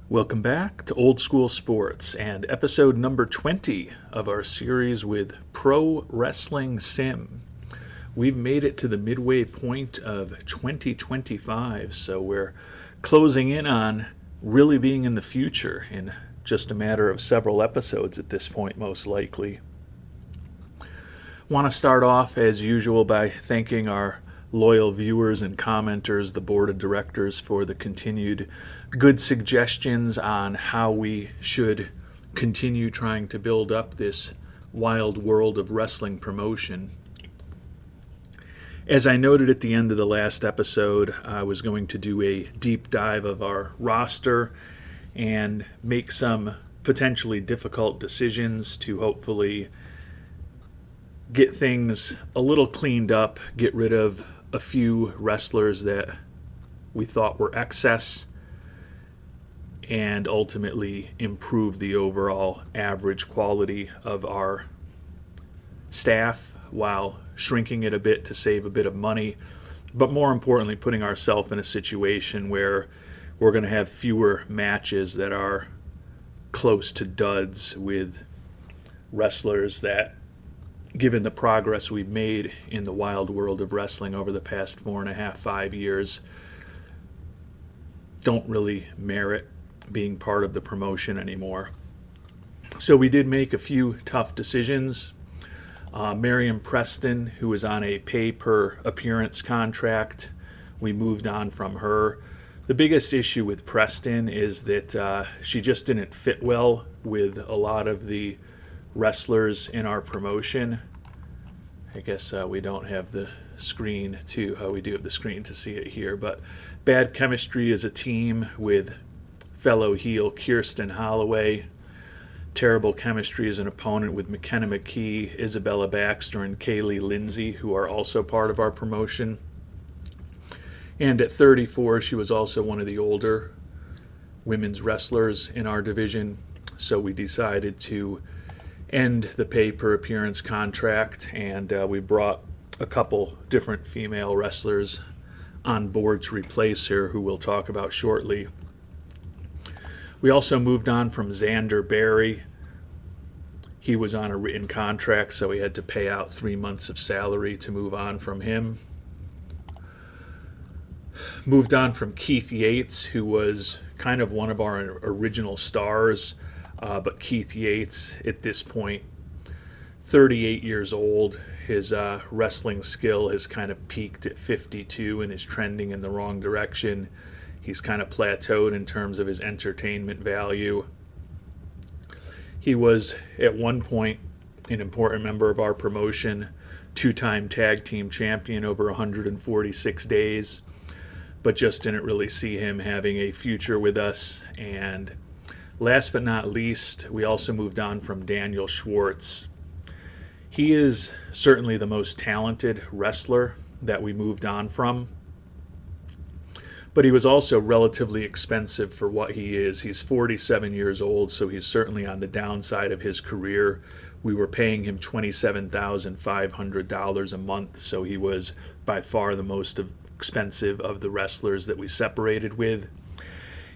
Welcome back to Old School Sports and episode number 20 of our series with Pro Wrestling Sim. We've made it to the midway point of 2025, so we're closing in on really being in the future in just a matter of several episodes at this point, most likely. Want to start off, as usual, by thanking our loyal viewers and commenters, the board of directors, for the continued good suggestions on how we should continue trying to build up this wild world of wrestling promotion. As I noted at the end of the last episode, I was going to do a deep dive of our roster and make some potentially difficult decisions to hopefully get things a little cleaned up, get rid of a few wrestlers that we thought were excess, and ultimately improve the overall average quality of our staff while shrinking it a bit to save a bit of money, but more importantly, putting ourselves in a situation where we're going to have fewer matches that are close to duds with wrestlers that, given the progress we've made in the wild world of wrestling over the past 4.5, 5 years, don't really merit being part of the promotion anymore. So we did make a few tough decisions. Marion Preston, who was on a pay-per-appearance contract, we moved on from her. The biggest issue with Preston is that she just didn't fit well with a lot of the wrestlers in our promotion. I guess we don't have the screen we do have the screen to see it here, but bad chemistry as a team with fellow heel Kirsten Holloway, terrible chemistry as an opponent with McKenna McKee, Isabella Baxter, and Kaylee Lindsay, who are also part of our promotion. And at 34, she was also one of the older women's wrestlers in our division, so we decided to end the pay-per-appearance contract, and we brought a couple different female wrestlers on board to replace her, who we'll talk about shortly. We also moved on from Xander Barry. He was on a written contract, so we had to pay out 3 months of salary to move on from him. Moved on from Keith Yates, who was kind of one of our original stars, but Keith Yates, at this point, 38 years old, his wrestling skill has kind of peaked at 52 and is trending in the wrong direction. He's kind of plateaued in terms of his entertainment value. He was, at one point, an important member of our promotion, 2-time tag team champion over 146 days, but just didn't really see him having a future with us. And last but not least, we also moved on from Daniel Schwartz. He is certainly the most talented wrestler that we moved on from, but he was also relatively expensive for what he is. He's 47 years old, so he's certainly on the downside of his career. We were paying him $27,500 a month, so he was by far the most expensive of the wrestlers that we separated with.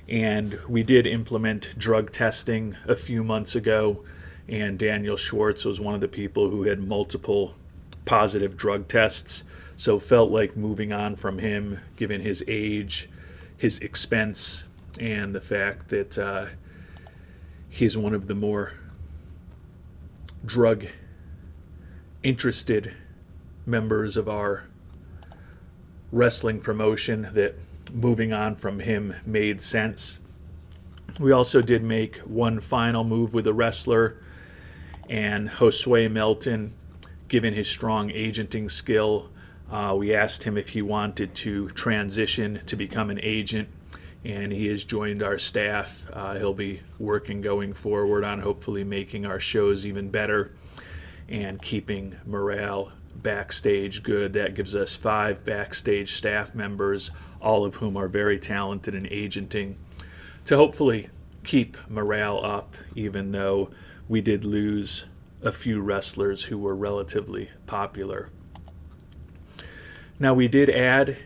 And we did implement drug testing a few months ago, and Daniel Schwartz was one of the people who had multiple positive drug tests, so felt like moving on from him, given his age, his expense, and the fact that he's one of the more drug-interested members of our wrestling promotion, that moving on from him made sense. We also did make one final move with a wrestler, and Josue Melton, given his strong agenting skill, we asked him if he wanted to transition to become an agent, and he has joined our staff. He'll be working going forward on hopefully making our shows even better and keeping morale backstage good. That gives us 5 backstage staff members, all of whom are very talented in agenting, to hopefully keep morale up, even though we did lose a few wrestlers who were relatively popular. Now, we did add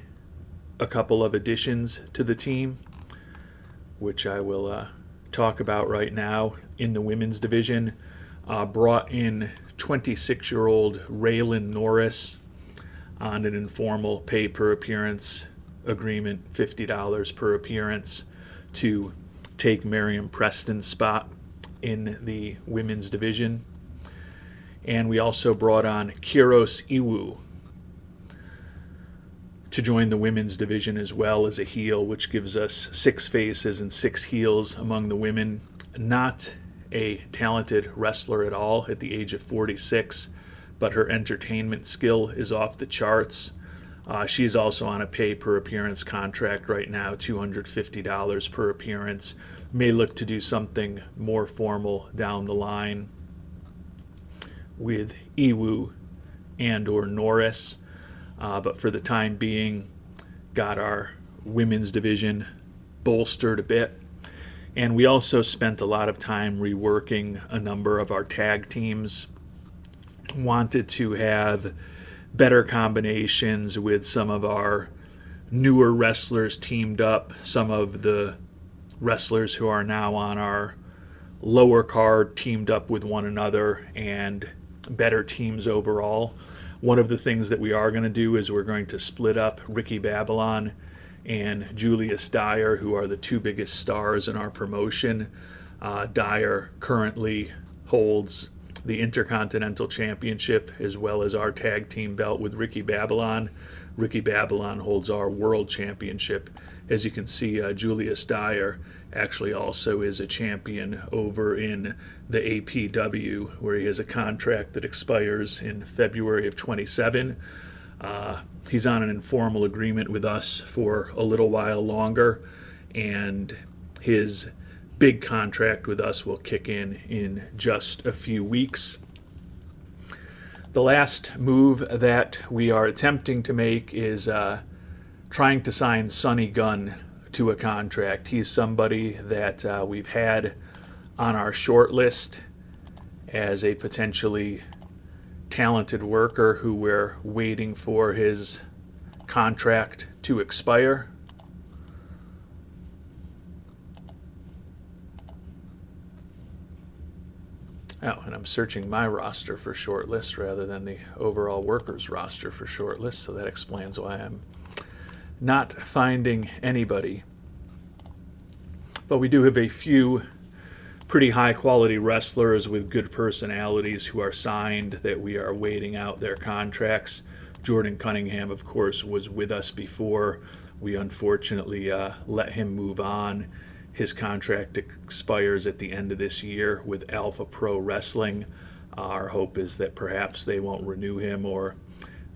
a couple of additions to the team. which I will talk about right now in the women's division. Brought in 26-year-old Raylan Norris on an informal pay per appearance agreement, $50 per appearance, to take Miriam Preston's spot in the women's division. And we also brought on Kiros Iwu to join the women's division as well as a heel, which gives us 6 faces and 6 heels among the women. Not a talented wrestler at all at the age of 46, but her entertainment skill is off the charts. She's also on a pay-per-appearance contract right now, $250 per appearance. May look to do something more formal down the line with Iwu and or Norris. But for the time being, got our women's division bolstered a bit. And we also spent a lot of time reworking a number of our tag teams. Wanted to have better combinations with some of our newer wrestlers teamed up, some of the wrestlers who are now on our lower card teamed up with one another, and better teams overall. One of the things that we are going to do is we're going to split up Ricky Babylon and Julius Dyer, who are the 2 biggest stars in our promotion. Dyer currently holds the Intercontinental Championship as well as our tag team belt with Ricky Babylon. Ricky Babylon holds our World Championship. As you can see, Julius Dyer actually also is a champion over in the APW, where he has a contract that expires in February of 27. He's on an informal agreement with us for a little while longer, and his big contract with us will kick in just a few weeks. The last move that we are attempting to make is trying to sign Sonny Gunn to a contract. He's somebody that we've had on our short list as a potentially talented worker who we're waiting for his contract to expire. Oh, and I'm searching my roster for shortlist rather than the overall workers roster for shortlist, so that explains why I'm not finding anybody. But we do have a few pretty high quality wrestlers with good personalities who are signed that we are waiting out their contracts. Jordan Cunningham, of course, was with us before. We unfortunately let him move on. His contract expires at the end of this year with Alpha Pro Wrestling. Our hope is that perhaps they won't renew him, or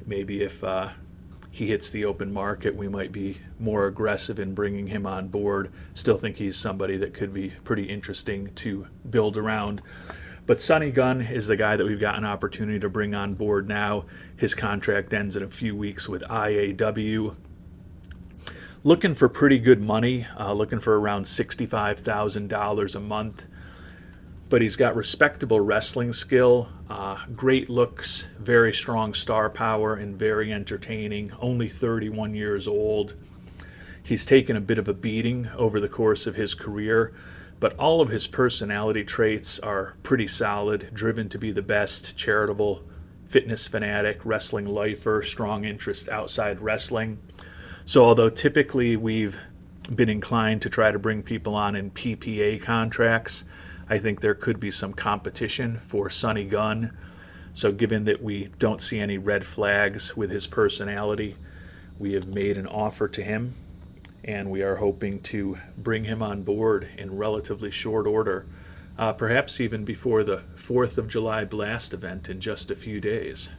maybe if he hits the open market, we might be more aggressive in bringing him on board. Still think he's somebody that could be pretty interesting to build around. But Sonny Gunn is the guy that we've got an opportunity to bring on board now. His contract ends in a few weeks with IAW. Looking for pretty good money, looking for around $65,000 a month. But he's got respectable wrestling skill, great looks, very strong star power, and very entertaining. Only 31 years old. He's taken a bit of a beating over the course of his career, but all of his personality traits are pretty solid, driven to be the best, charitable, fitness fanatic, wrestling lifer, strong interest outside wrestling. So although typically we've been inclined to try to bring people on in PPA contracts, I think there could be some competition for Sonny Gunn. So given that we don't see any red flags with his personality, we have made an offer to him, and we are hoping to bring him on board in relatively short order, perhaps even before the 4th of July Blast event in just a few days.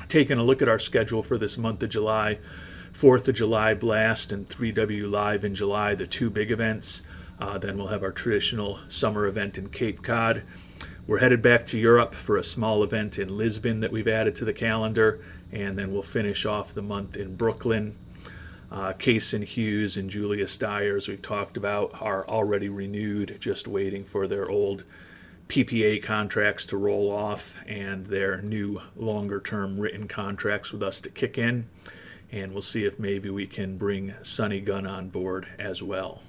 Taking a look at our schedule for this month of July, 4th of July Blast and 3W Live in July, the 2 big events. Then we'll have our traditional summer event in Cape Cod. We're headed back to Europe for a small event in Lisbon that we've added to the calendar, and then we'll finish off the month in Brooklyn. Cason Hughes and Julius Dyer, as we've talked about, are already renewed, just waiting for their old PPA contracts to roll off and their new longer-term written contracts with us to kick in. And we'll see if maybe we can bring Sonny Gunn on board as well.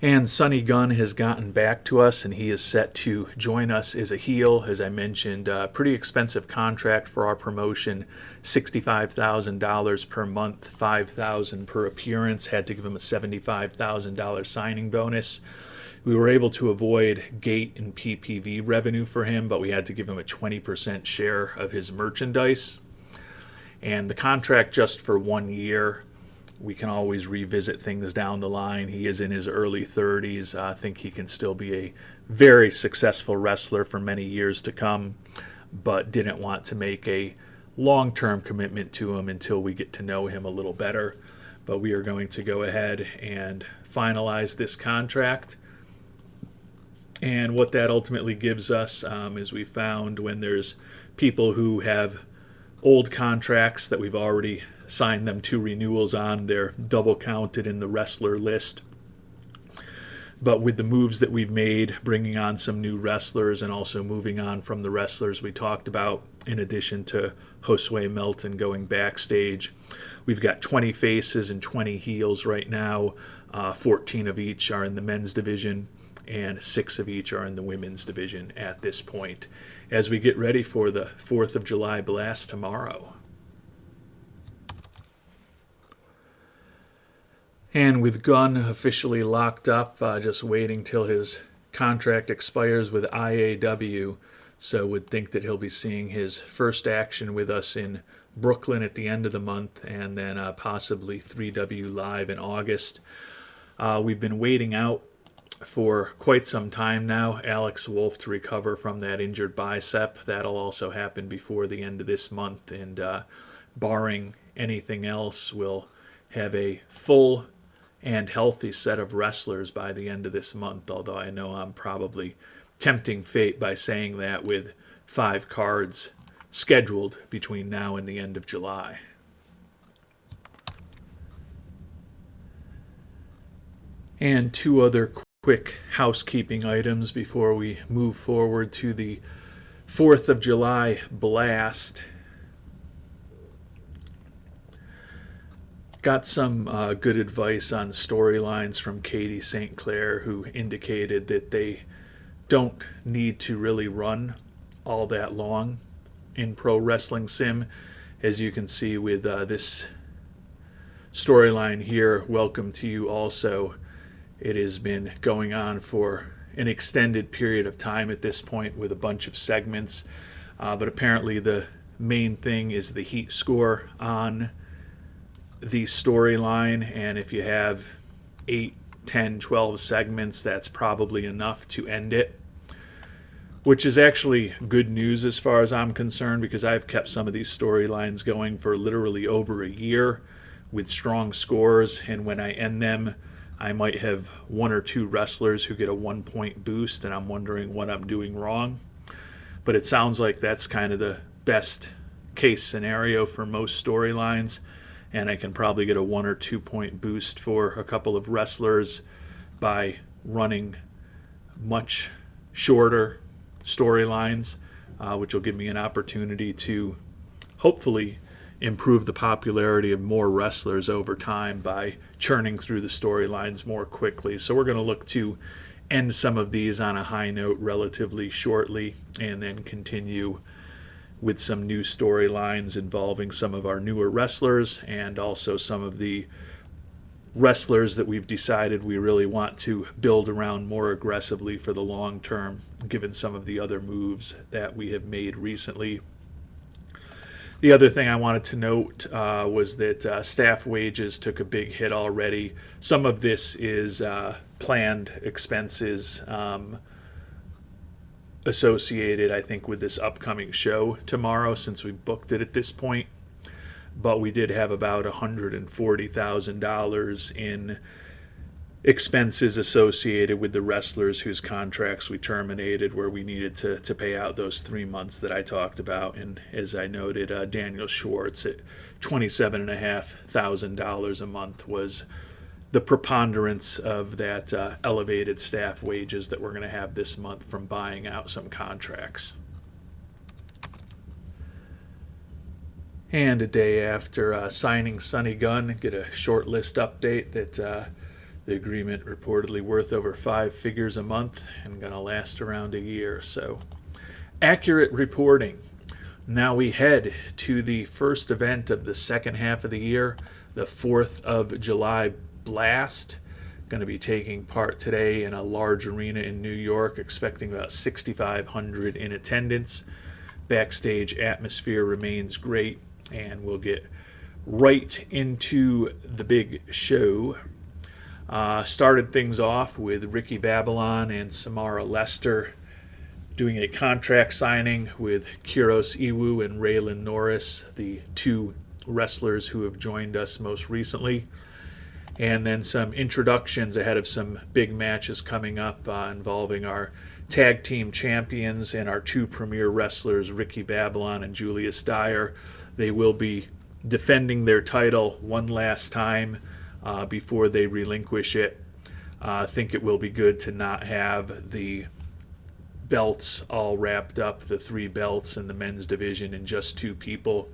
And Sonny Gunn has gotten back to us, and he is set to join us as a heel. As I mentioned, pretty expensive contract for our promotion, $65,000 per month, $5,000 per appearance. Had to give him a $75,000 signing bonus. We were able to avoid gate and PPV revenue for him, but we had to give him a 20% share of his merchandise. And the contract just for 1 year. We can always revisit things down the line. He is in his early 30s. I think he can still be a very successful wrestler for many years to come, but didn't want to make a long-term commitment to him until we get to know him a little better. But we are going to go ahead and finalize this contract. And what that ultimately gives us is we found when there's people who have old contracts that we've already signed them 2 renewals on, they're double counted in the wrestler list. But with the moves that we've made, bringing on some new wrestlers and also moving on from the wrestlers we talked about, in addition to Josue Melton going backstage, we've got 20 faces and 20 heels right now. 14 of each are in the men's division, and 6 of each are in the women's division at this point, as we get ready for the 4th of July blast tomorrow. And with Gunn officially locked up, just waiting till his contract expires with IAW, so would think that he'll be seeing his first action with us in Brooklyn at the end of the month, and then possibly 3W Live in August. We've been waiting out for quite some time now, Alex Wolf to recover from that injured bicep. That'll also happen before the end of this month, and barring anything else, we'll have a full and healthy set of wrestlers by the end of this month, although I know I'm probably tempting fate by saying that with 5 cards scheduled between now and the end of July. And 2 other quick housekeeping items before we move forward to the 4th of July blast. Got some good advice on storylines from Katie St. Clair, who indicated that they don't need to really run all that long in Pro Wrestling Sim. As you can see with this storyline here, Welcome to You also, it has been going on for an extended period of time at this point with a bunch of segments. But apparently the main thing is the heat score on the storyline, and if you have 8, 10, 12 segments, that's probably enough to end it, which is actually good news as far as I'm concerned, because I've kept some of these storylines going for literally over a year with strong scores, and when I end them, I might have 1 or 2 wrestlers who get a 1-point boost, and I'm wondering what I'm doing wrong. But it sounds like that's kind of the best case scenario for most storylines, and I can probably get a 1 or 2 point boost for a couple of wrestlers by running much shorter storylines, which will give me an opportunity to hopefully improve the popularity of more wrestlers over time by churning through the storylines more quickly. So we're going to look to end some of these on a high note relatively shortly, and then continue with some new storylines involving some of our newer wrestlers and also some of the wrestlers that we've decided we really want to build around more aggressively for the long term, given some of the other moves that we have made recently. The other thing I wanted to note was that staff wages took a big hit already. Some of this is planned expenses associated, I think, with this upcoming show tomorrow, since we booked it at this point. But we did have about $140,000 in expenses associated with the wrestlers whose contracts we terminated, where we needed to pay out those 3 months that I talked about. And as I noted, Daniel Schwartz at $27,500 a month was the preponderance of that elevated staff wages that we're going to have this month from buying out some contracts. And a day after signing Sonny Gunn, get a short list update that The agreement reportedly worth over 5 figures a month and going to last around a year. So, accurate reporting. Now we head to the first event of the second half of the year, the 4th of July Blast. Going to be taking part today in a large arena in New York, expecting about 6,500 in attendance. Backstage atmosphere remains great, and we'll get right into the big show. Started things off with Ricky Babylon and Samara Lester doing a contract signing with Kyrros Iwu and Raylan Norris, the two wrestlers who have joined us most recently. And then some introductions ahead of some big matches coming up involving our tag team champions and our two premier wrestlers, Ricky Babylon and Julius Dyer. They will be defending their title one last time before they relinquish it. I think it will be good to not have the belts all wrapped up, the 3 belts in the men's division, in just 2 people.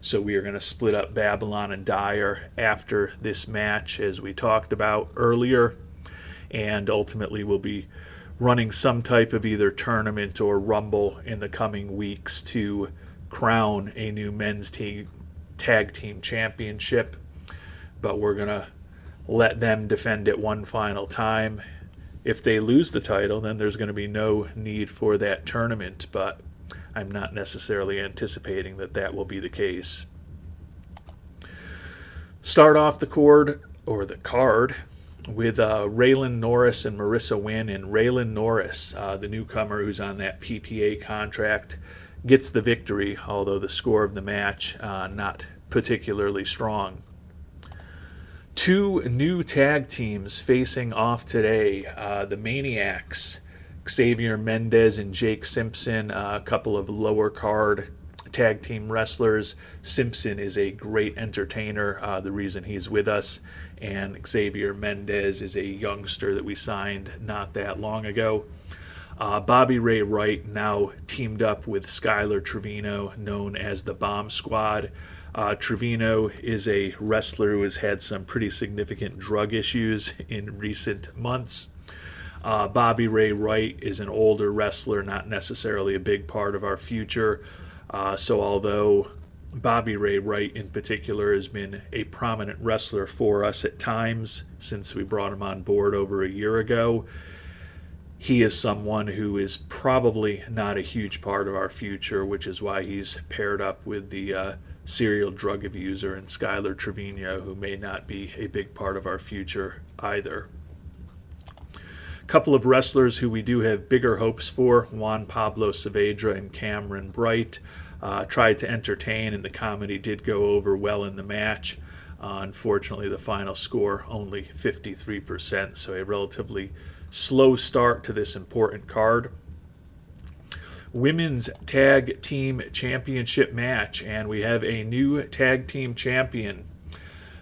So we are going to split up Babylon and Dyer after this match, as we talked about earlier, and ultimately we'll be running some type of either tournament or rumble in the coming weeks to crown a new men's tag team championship. But we're going to let them defend it one final time. If they lose the title, then there's going to be no need for that tournament, but I'm not necessarily anticipating that that will be the case. Start off the card with Raylan Norris and Marissa Wynn. And Raylan Norris, the newcomer who's on that PPA contract, gets the victory, although the score of the match not particularly strong. 2 new tag teams facing off today. The Maniacs, Xavier Mendez and Jake Simpson, a couple of lower card tag team wrestlers. Simpson is a great entertainer, the reason he's with us, and Xavier Mendez is a youngster that we signed not that long ago. Bobby Ray Wright now teamed up with Skylar Trevino, known as the Bomb Squad. Trevino is a wrestler who has had some pretty significant drug issues in recent months. Bobby Ray Wright is an older wrestler, not necessarily a big part of our future. So although Bobby Ray Wright in particular has been a prominent wrestler for us at times since we brought him on board over a year ago, he is someone who is probably not a huge part of our future, which is why he's paired up with the serial drug abuser and Skylar Trevino, who may not be a big part of our future either. A couple of wrestlers who we do have bigger hopes for, Juan Pablo Saavedra and Cameron Bright, tried to entertain, and the comedy did go over well in the match. Unfortunately, the final score only 53%, so a relatively slow start to this important card. Women's Tag Team Championship match, and we have a new tag team champion.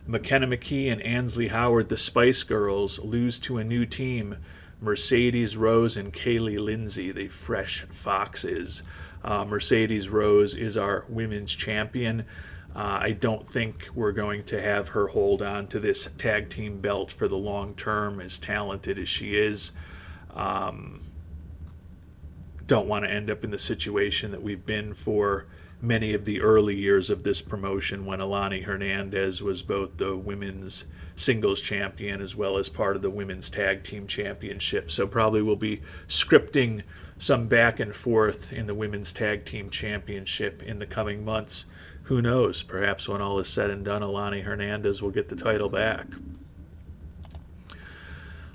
McKenna McKee and Ansley Howard, the Spice Girls, lose to a new team, Mercedes Rose and Kaylee Lindsay, the Fresh Foxes. Mercedes Rose is our women's champion. I don't think we're going to have her hold on to this tag team belt for the long term, as talented as she is. Don't want to end up in the situation that we've been for many of the early years of this promotion, when Alani Hernandez was both the women's singles champion as well as part of the women's tag team championship. So probably we'll be scripting some back and forth in the women's tag team championship in the coming months. Who knows? Perhaps when all is said and done, Alani Hernandez will get the title back.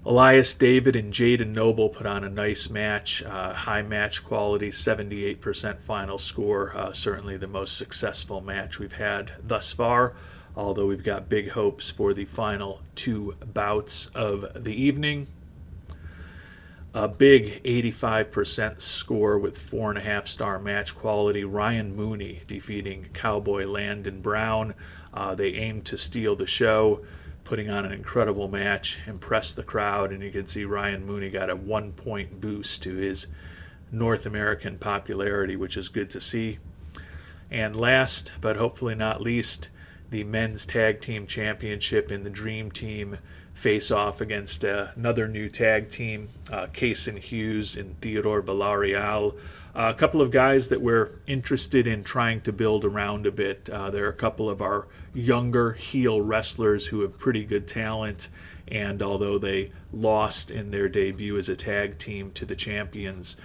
Elias David and Jaden Noble put on a nice match, high match quality, 78% final score. Certainly the most successful match we've had thus far, although we've got big hopes for the final 2 bouts of the evening. A big 85% score with 4.5-star match quality. Ryan Mooney defeating Cowboy Landon Brown. They aimed to steal the show, putting on an incredible match, impressed the crowd, and you can see Ryan Mooney got a 1-point boost to his North American popularity, which is good to see. And last, but hopefully not least, the Men's Tag Team Championship in the Dream Team face off against another new tag team, Kason Hughes and Theodore Villarreal. A couple of guys that we're interested in trying to build around a bit. There are a couple of our younger heel wrestlers who have pretty good talent, and although they lost in their debut as a tag team to the champions,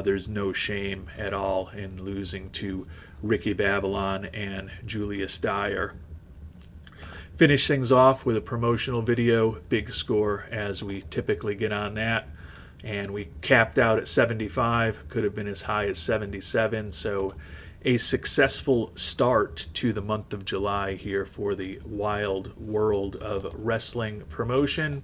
there's no shame at all in losing to Ricky Babylon and Julius Dyer. Finish things off with a promotional video, big score as we typically get on that. And we capped out at 75, could have been as high as 77. So a successful start to the month of July here for the wild world of wrestling promotion.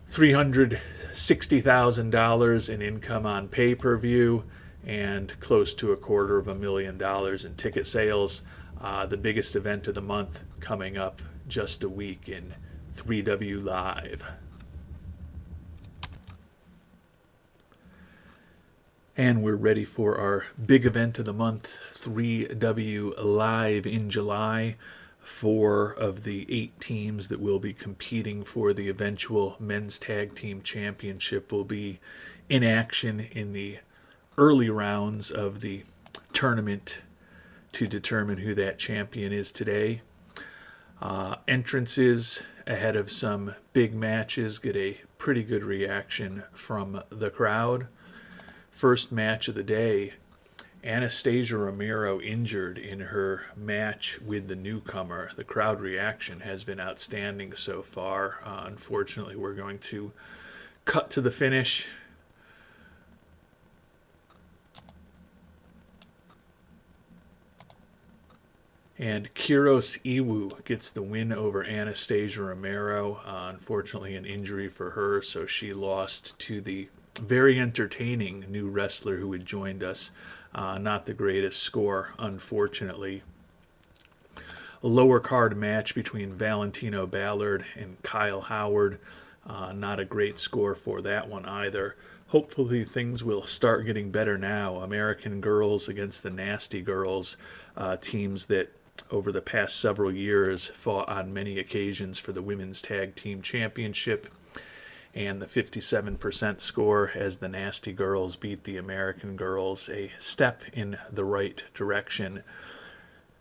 $360,000 in income on pay-per-view and close to $250,000 in ticket sales. The biggest event of the month coming up just a week in 3W Live. And we're ready for our big event of the month, 3W Live in July. 4 of the 8 teams that will be competing for the eventual Men's Tag Team Championship will be in action in the early rounds of the tournament to determine who that champion is today. Entrances ahead of some big matches get a pretty good reaction from the crowd. First match of the day, Anastasia Romero injured in her match with the newcomer. The crowd reaction has been outstanding so far. Unfortunately, we're going to cut to the finish. And Kiros Iwu gets the win over Anastasia Romero. Unfortunately, an injury for her, so she lost to the very entertaining new wrestler who had joined us. Not the greatest score, unfortunately. A lower card match between Valentino Ballard and Kyle Howard. Not a great score for that one either. Hopefully things will start getting better now. American Girls against the Nasty Girls, teams that over the past several years fought on many occasions for the Women's Tag Team Championship. And the 57% score as the Nasty Girls beat the American Girls, a step in the right direction.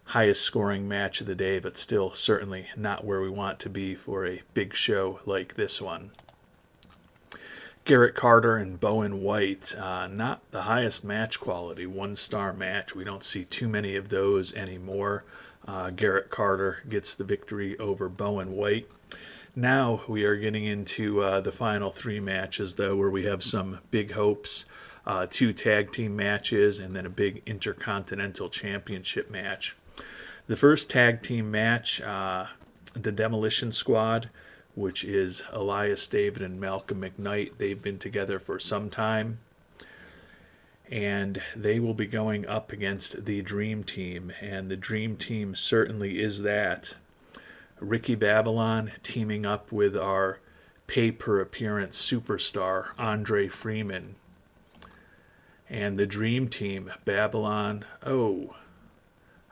Highest scoring match of the day, but still certainly not where we want to be for a big show like this one. Garrett Carter and Bowen White, not the highest match quality, 1-star match. We don't see too many of those anymore. Garrett Carter gets the victory over Bowen White. Now we are getting into the final 3 matches, though, where we have some big hopes. 2 tag team matches and then a big Intercontinental Championship match. The first tag team match, the Demolition Squad, which is Elias David and Malcolm McKnight. They've been together for some time. And they will be going up against the Dream Team. And the Dream Team certainly is that. Ricky Babylon teaming up with our pay-per-appearance superstar, Andre Freeman. And the Dream Team, Babylon. Oh,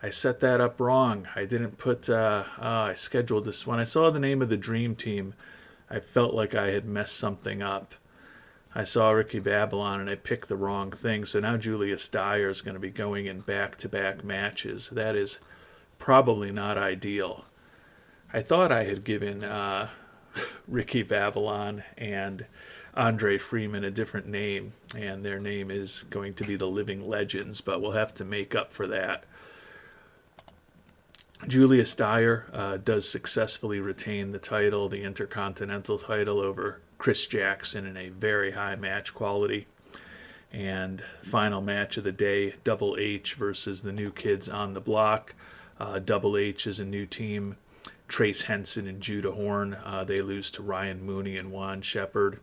I set that up wrong. I didn't put, I scheduled this. When I saw the name of the Dream Team, I felt like I had messed something up. I saw Ricky Babylon and I picked the wrong thing. So now Julius Dyer is going to be going in back-to-back matches. That is probably not ideal. I thought I had given Ricky Babylon and Andre Freeman a different name, and their name is going to be the Living Legends, but we'll have to make up for that. Julius Dyer does successfully retain the title, the Intercontinental title, over Chris Jackson in a very high match quality. And final match of the day, Double H versus the New Kids on the Block. Double H is a new team. Trace Henson and Judah Horn, they lose to Ryan Mooney and Juan Shepard.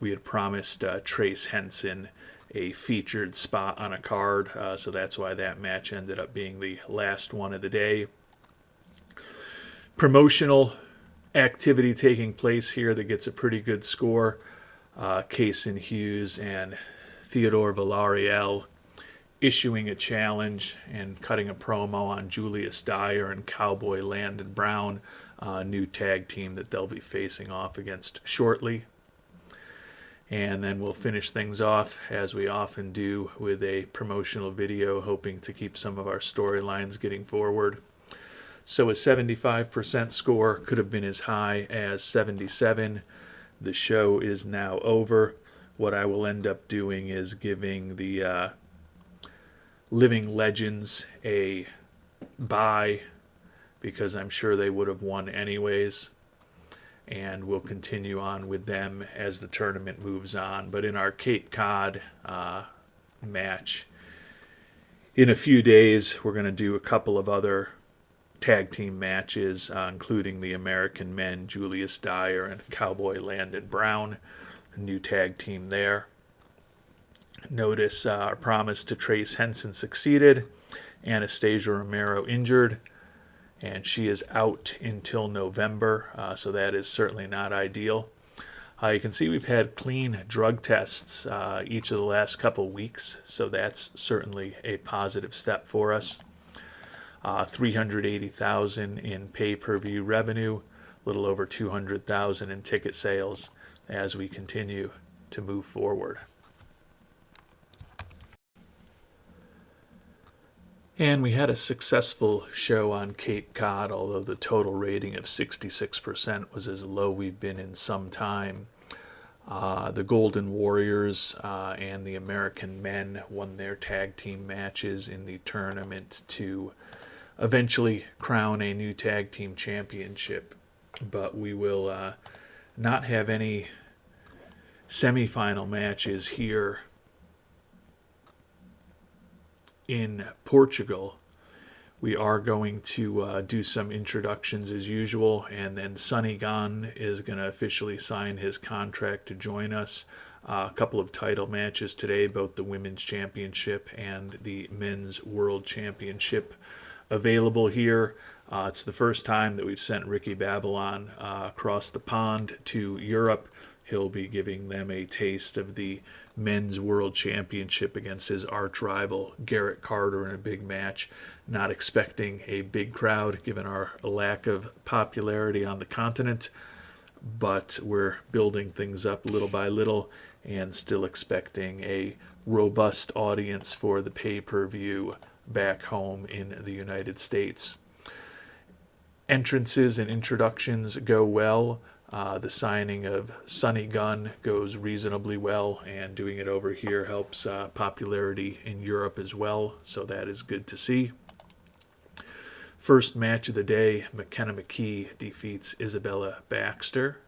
We had promised Trace Henson a featured spot on a card, so that's why that match ended up being the last one of the day. Promotional activity taking place here that gets a pretty good score. Kason Hughes and Theodore Villarreal issuing a challenge and cutting a promo on Julius Dyer and Cowboy Landon Brown, a new tag team that they'll be facing off against shortly. And then we'll finish things off, as we often do, with a promotional video, hoping to keep some of our storylines getting forward. So a 75% score could have been as high as 77. The show is now over. What I will end up doing is giving the Living Legends a bye, because I'm sure they would have won anyways. And we'll continue on with them as the tournament moves on. But in our Cape Cod match, in a few days, we're going to do a couple of other tag team matches, including the American men, Julius Dyer and Cowboy Landon Brown, a new tag team there. Notice our promise to Trace Henson succeeded. Anastasia Romero injured, and she is out until November, so that is certainly not ideal. You can see we've had clean drug tests each of the last couple weeks, so that's certainly a positive step for us. $380,000 in pay-per-view revenue, a little over $200,000 in ticket sales as we continue to move forward. And we had a successful show on Cape Cod, although the total rating of 66% was as low we've been in some time. The Golden Warriors and the American men won their tag team matches in the tournament to eventually crown a new tag team championship. But we will not have any semifinal matches here in Portugal. We are going to do some introductions as usual, and then Sonny Gunn is going to officially sign his contract to join us. A couple of title matches today, both the Women's Championship and the Men's World Championship available here. It's the first time that we've sent Ricky Babylon across the pond to Europe. He'll be giving them a taste of the Men's World Championship against his arch rival Garrett Carter in a big match. Not expecting a big crowd given our lack of popularity on the continent, but we're building things up little by little and still expecting a robust audience for the pay-per-view back home in the United States. Entrances and introductions go well. The signing of Sonny Gunn goes reasonably well, and doing it over here helps popularity in Europe as well, so that is good to see. First match of the day, McKenna McKee defeats Isabella Baxter.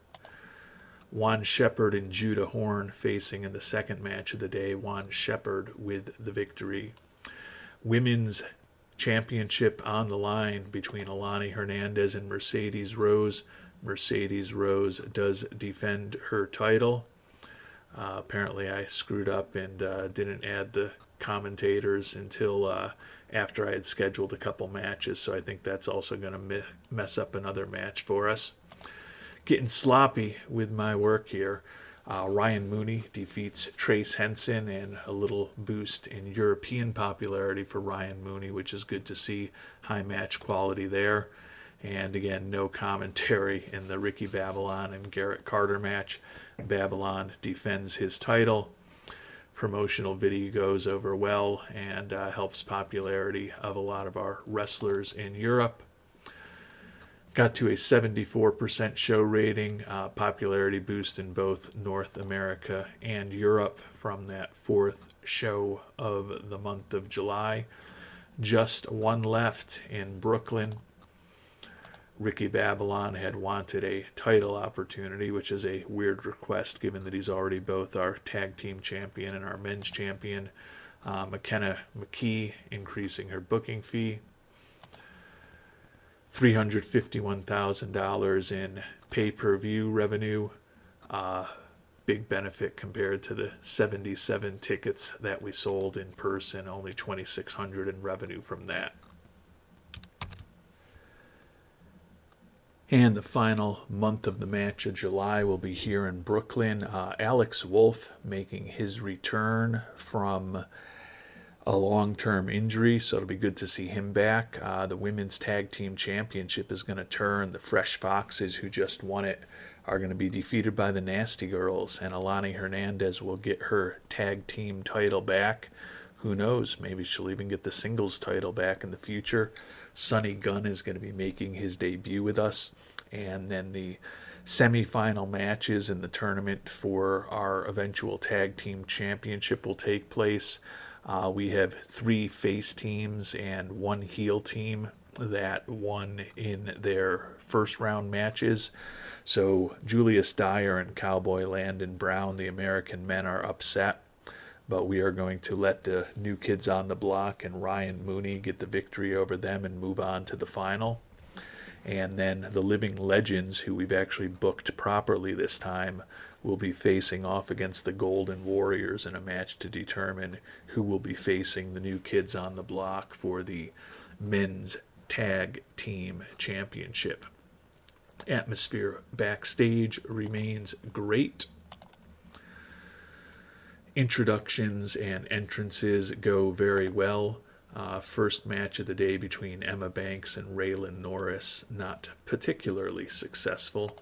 Juan Shepard and Judah Horn facing in the second match of the day, Juan Shepard with the victory. Women's Championship on the line between Alani Hernandez and Mercedes Rose. Mercedes Rose does defend her title. Apparently I screwed up and didn't add the commentators until after I had scheduled a couple matches, so I think that's also going to mess up another match for us. Getting sloppy with my work here. Ryan Mooney defeats Trace Henson, and a little boost in European popularity for Ryan Mooney, which is good to see. High match quality there. And again, no commentary in the Ricky Babylon and Garrett Carter match. Babylon defends his title. Promotional video goes over well and helps popularity of a lot of our wrestlers in Europe. Got to a 74% show rating, popularity boost in both North America and Europe from that fourth show of the month of July. Just one left in Brooklyn. Ricky Babylon had wanted a title opportunity, which is a weird request given that he's already both our tag team champion and our men's champion. McKenna McKee increasing her booking fee. $351,000 in pay-per-view revenue. Big benefit compared to the 77 tickets that we sold in person. Only $2,600 in revenue from that. And the final month of the match of July will be here in Brooklyn. Alex Wolf making his return from a long-term injury, so it'll be good to see him back. The Women's Tag Team Championship is going to turn. The Fresh Foxes, who just won it, are going to be defeated by the Nasty Girls, and Alani Hernandez will get her tag team title back. Who knows? Maybe she'll even get the singles title back in the future. Sonny Gunn is going to be making his debut with us, and then the semifinal matches in the tournament for our eventual tag team championship will take place. We have 3 face teams and 1 heel team that won in their first round matches. So Julius Dyer and Cowboy Landon Brown, the American men, are upset. But we are going to let the new kids on the block and Ryan Mooney get the victory over them and move on to the final. And then the Living Legends, who we've actually booked properly this time, will be facing off against the Golden Warriors in a match to determine who will be facing the new kids on the block for the men's tag team championship. Atmosphere backstage remains great. Introductions and entrances go very well. First match of the day between Emma Banks and Raylan Norris, not particularly successful.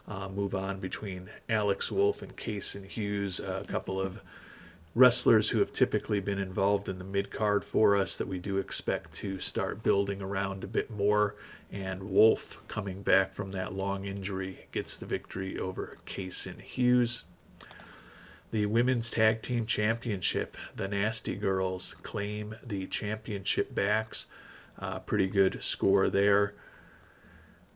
Move on between Alex Wolf and Kason Hughes, a couple of wrestlers who have typically been involved in the mid-card for us that we do expect to start building around a bit more. And Wolf, coming back from that long injury, gets the victory over Kason Hughes. The Women's Tag Team Championship, the Nasty Girls claim the championship backs. Pretty good score there.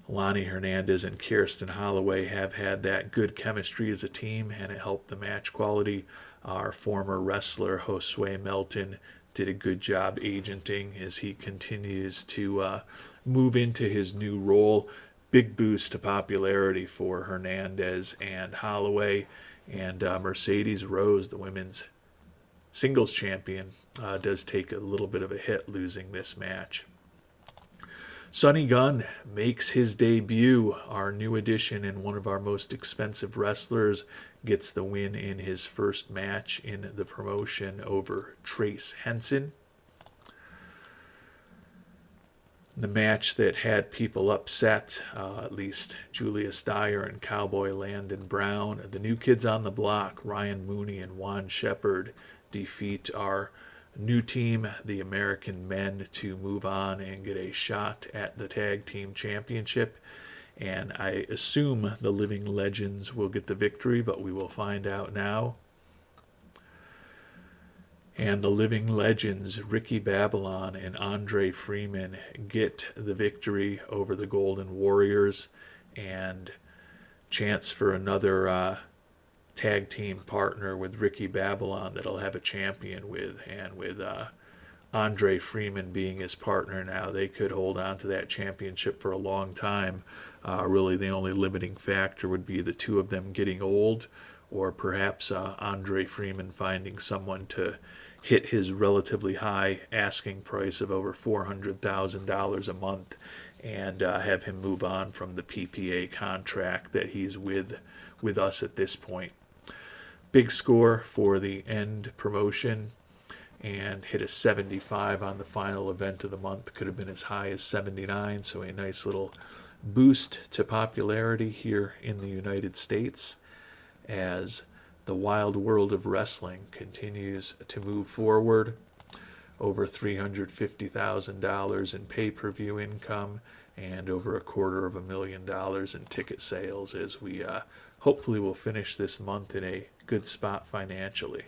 Lonnie Hernandez and Kirsten Holloway have had that good chemistry as a team, and it helped the match quality. Our former wrestler, Josue Melton, did a good job agenting as he continues to move into his new role. Big boost to popularity for Hernandez and Holloway. And Mercedes Rose, the women's singles champion, does take a little bit of a hit losing this match. Sonny Gunn makes his debut. Our new addition and one of our most expensive wrestlers gets the win in his first match in the promotion over Trace Henson. The match that had people upset, at least Julius Dyer and Cowboy Landon Brown. The new kids on the block, Ryan Mooney and Juan Shepard, defeat our new team, the American men, to move on and get a shot at the tag team championship. And I assume the Living Legends will get the victory, but we will find out now. And the Living Legends, Ricky Babylon and Andre Freeman, get the victory over the Golden Warriors, and chance for another tag team partner with Ricky Babylon that'll have a champion with. And with Andre Freeman being his partner now, they could hold on to that championship for a long time. Really, the only limiting factor would be the two of them getting old, or perhaps Andre Freeman finding someone to hit his relatively high asking price of over $400,000 a month and have him move on from the PPA contract that he's with us at this point. Big score for the End promotion, and hit a 75 on the final event of the month. Could have been as high as 79, so a nice little boost to popularity here in the United States as the wild world of wrestling continues to move forward. Over $350,000 in pay-per-view income and over $250,000 in ticket sales, as we hopefully will finish this month in a good spot financially.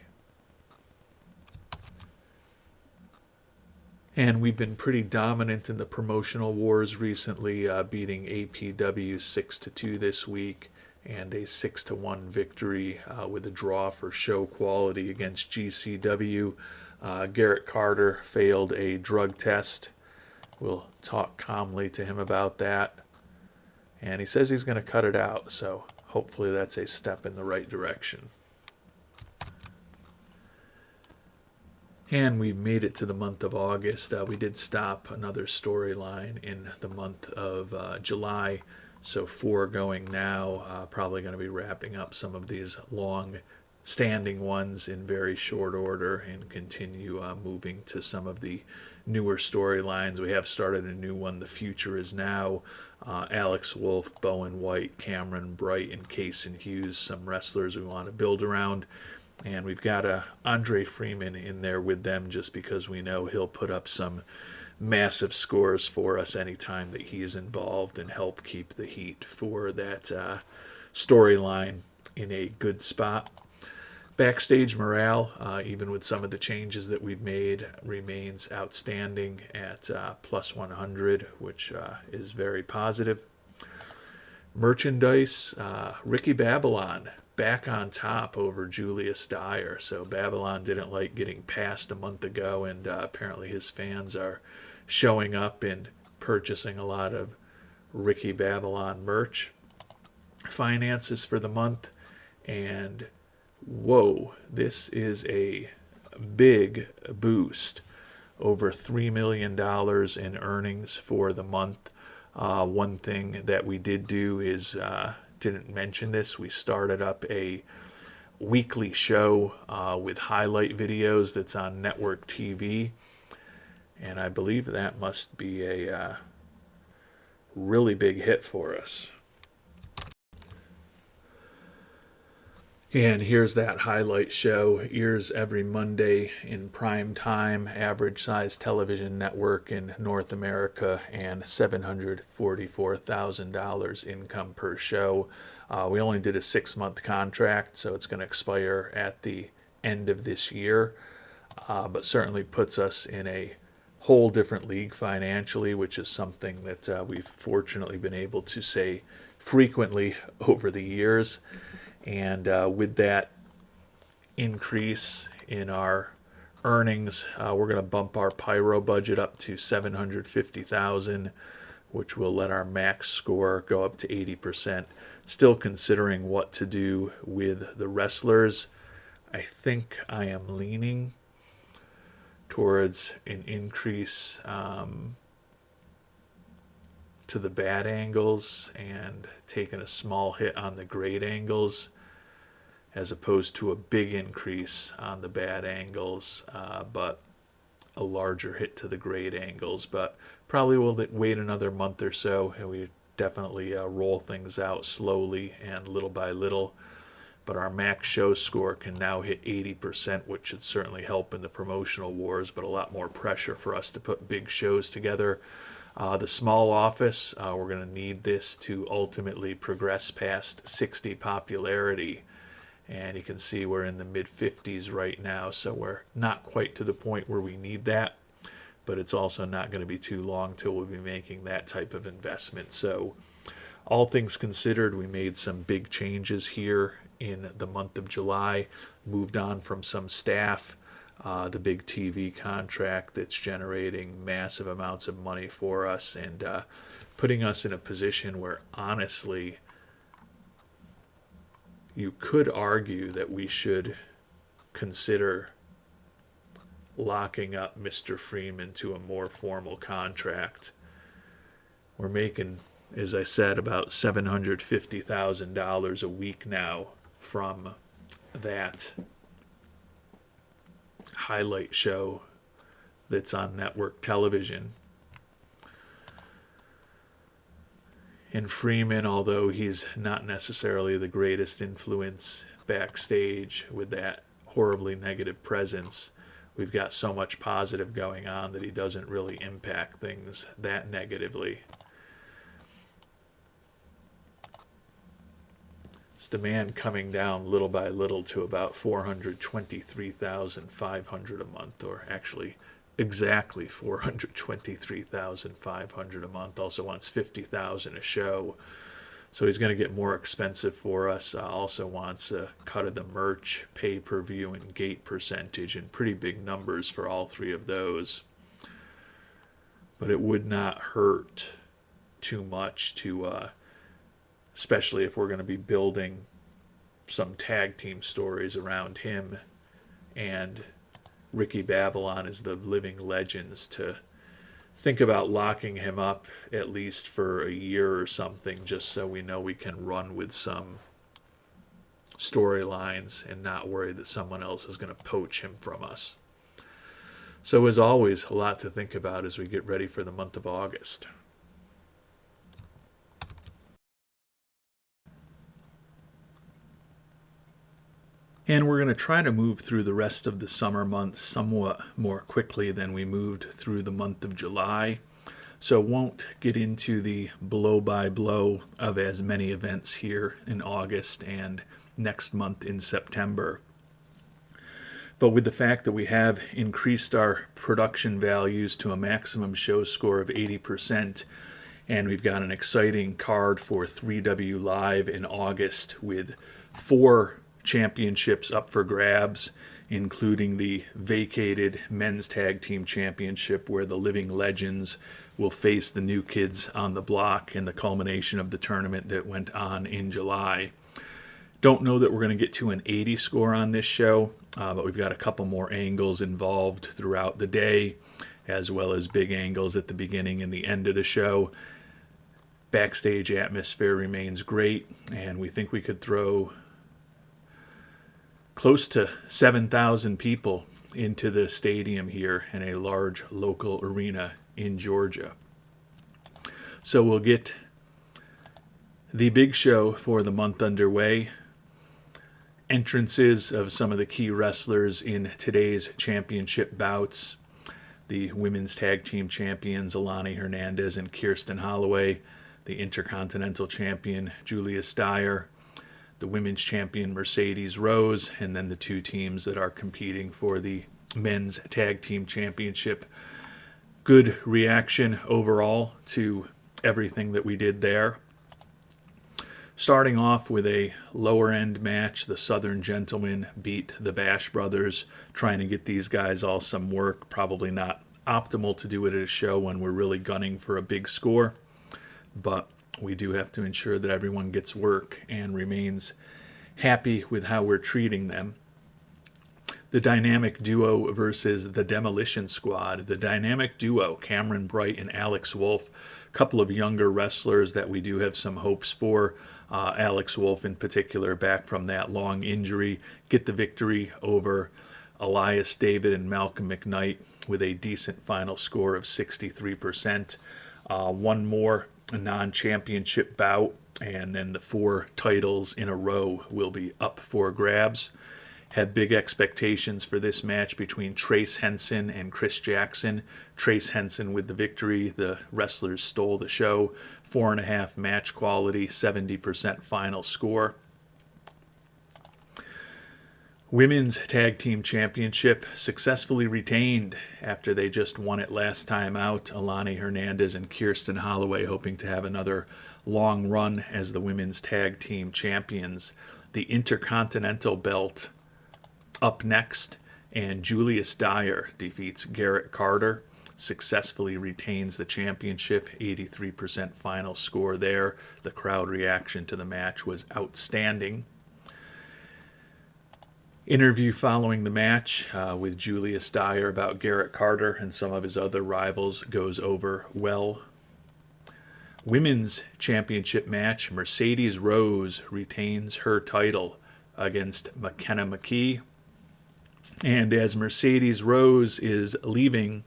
And we've been pretty dominant in the promotional wars recently, beating APW 6-2 this week, and a 6-1 victory with a draw for show quality against GCW. Garrett Carter failed a drug test. We'll talk calmly to him about that. And he says he's going to cut it out, so hopefully that's a step in the right direction. And we made it to the month of August. We did stop another storyline in the month of July. So 4 going now, probably going to be wrapping up some of these long standing ones in very short order and continue moving to some of the newer storylines. We have started a new one, The Future Is Now. Alex Wolf, Bowen White, Cameron Bright, and Kason Hughes, some wrestlers we want to build around. And we've got Andre Freeman in there with them just because we know he'll put up some massive scores for us anytime that he is involved and help keep the heat for that storyline in a good spot. Backstage morale, even with some of the changes that we've made, remains outstanding at plus 100, which is very positive. Merchandise, Ricky Babylon back on top over Julius Dyer. So Babylon didn't like getting passed a month ago, and apparently his fans are showing up and purchasing a lot of Ricky Babylon merch. Finances for the month, and whoa, this is a big boost. Over $3 million in earnings for the month. One thing that we did do is, didn't mention this, we started up a weekly show with highlight videos that's on network TV. And I believe that must be a really big hit for us. And here's that highlight show. Airs every Monday in prime time, average size television network in North America, and $744,000 income per show. We only did a 6-month contract, so it's going to expire at the end of this year, but certainly puts us in a whole different league financially, which is something that we've fortunately been able to say frequently over the years. And with that increase in our earnings, we're going to bump our pyro budget up to $750,000, which will let our max score go up to 80%. Still considering what to do with the wrestlers. I think I am leaning towards an increase to the bad angles and taking a small hit on the great angles, as opposed to a big increase on the bad angles, but a larger hit to the great angles. But probably we'll wait another month or so, and we definitely roll things out slowly and little by little. But our max show score can now hit 80%, which should certainly help in the promotional wars, but a lot more pressure for us to put big shows together. The small office, we're going to need this to ultimately progress past 60 popularity. And you can see we're in the mid-50s right now, so we're not quite to the point where we need that. But it's also not going to be too long till we'll be making that type of investment. So all things considered, we made some big changes here in the month of July, moved on from some staff, the big TV contract that's generating massive amounts of money for us, and putting us in a position where, honestly, you could argue that we should consider locking up Mr. Freeman to a more formal contract. We're making, as I said, about $750,000 a week now from that highlight show that's on network television. And Freeman, although he's not necessarily the greatest influence backstage with that horribly negative presence, we've got so much positive going on that he doesn't really impact things that negatively. It's demand coming down little by little to about $423,500 a month, or actually exactly $423,500 a month. Also wants $50,000 a show, so he's going to get more expensive for us. Also wants a cut of the merch, pay-per-view, and gate percentage, and pretty big numbers for all three of those. But it would not hurt too much to, especially if we're going to be building some tag team stories around him and Ricky Babylon as the living legends, to think about locking him up at least for a year or something, just so we know we can run with some storylines and not worried that someone else is going to poach him from us. So as always, a lot to think about as we get ready for the month of August. And we're going to try to move through the rest of the summer months somewhat more quickly than we moved through the month of July. So won't get into the blow-by-blow of as many events here in August and next month in September. But with the fact that we have increased our production values to a maximum show score of 80%, and we've got an exciting card for 3W Live in August with 4 championships up for grabs, including the vacated men's tag team championship where the living legends will face the new kids on the block in the culmination of the tournament that went on in July. Don't know that we're going to get to an 80 score on this show, but we've got a couple more angles involved throughout the day, as well as big angles at the beginning and the end of the show. Backstage atmosphere remains great, and we think we could throw close to 7,000 people into the stadium here in a large local arena in Georgia. So we'll get the big show for the month underway. Entrances of some of the key wrestlers in today's championship bouts. The women's tag team champions Alani Hernandez and Kirsten Holloway, the intercontinental champion Julius Dyer, the women's champion Mercedes Rose, and then the 2 teams that are competing for the men's tag team championship. Good reaction overall to everything that we did there. Starting off with a lower end match, the Southern Gentlemen beat the Bash Brothers, trying to get these guys all some work. Probably not optimal to do it at a show when we're really gunning for a big score, but we do have to ensure that everyone gets work and remains happy with how we're treating them. The Dynamic Duo versus the Demolition Squad. The Dynamic Duo, Cameron Bright and Alex Wolf, a couple of younger wrestlers that we do have some hopes for. Alex Wolf in particular, back from that long injury, get the victory over Elias David and Malcolm McKnight with a decent final score of 63%. One more non-championship bout, and then the 4 titles in a row will be up for grabs. Had big expectations for this match between Trace Henson and Chris Jackson. Trace Henson with the victory. The wrestlers stole the show. 4.5 match quality, 70% final score. Women's Tag Team Championship successfully retained after they just won it last time out. Alani Hernandez and Kirsten Holloway hoping to have another long run as the Women's Tag Team Champions. The Intercontinental belt up next, and Julius Dyer defeats Garrett Carter, successfully retains the championship, 83% final score there. The crowd reaction to the match was outstanding. Interview following the match with Julius Dyer about Garrett Carter and some of his other rivals goes over well. Women's championship match, Mercedes Rose retains her title against McKenna McKee. And as Mercedes Rose is leaving,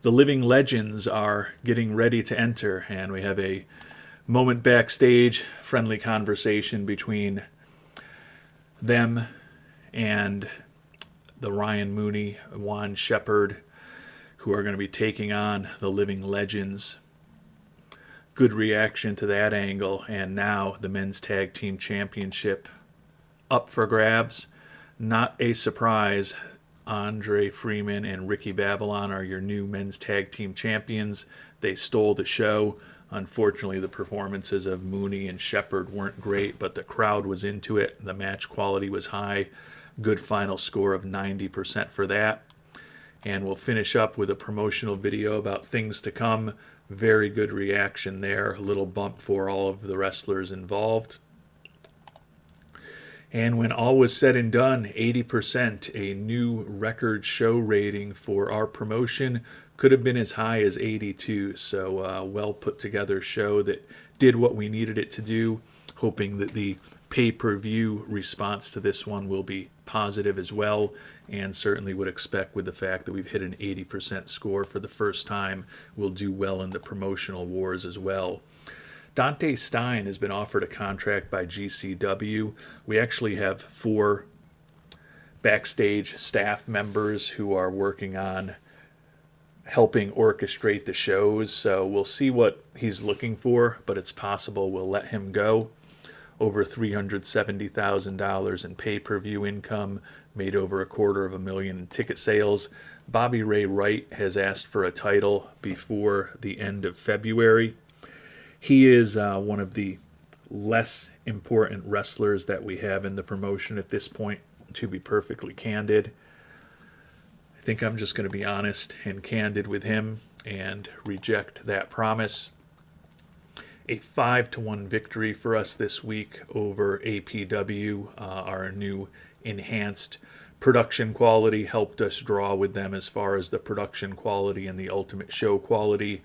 the living legends are getting ready to enter, and we have a moment backstage, friendly conversation between them and the Ryan Mooney, Juan Shepard, who are going to be taking on the living legends. Good reaction to that angle, and now the men's tag team championship up for grabs. Not a surprise, Andre Freeman and Ricky Babylon are your new men's tag team champions. They stole the show. Unfortunately, the performances of Mooney and Shepard weren't great, but the crowd was into it. The match quality was high. Good final score of 90% for that. And we'll finish up with a promotional video about things to come. Very good reaction there. A little bump for all of the wrestlers involved. And when all was said and done, 80%, a new record show rating for our promotion. Could have been as high as 82. So well put together show that did what we needed it to do. Hoping that the pay-per-view response to this one will be positive as well, and certainly would expect, with the fact that we've hit an 80% score for the first time, we'll do well in the promotional wars as well. Dante Stein has been offered a contract by GCW. We actually have 4 backstage staff members who are working on helping orchestrate the shows, so we'll see what he's looking for, but it's possible we'll let him go. Over $370,000 in pay-per-view income, made over $250,000 in ticket sales. Bobby Ray Wright has asked for a title before the end of February. He is one of the less important wrestlers that we have in the promotion at this point, to be perfectly candid. I think I'm just going to be honest and candid with him and reject that promise. A 5-1 victory for us this week over APW. Our new enhanced production quality helped us draw with them as far as the production quality and the ultimate show quality.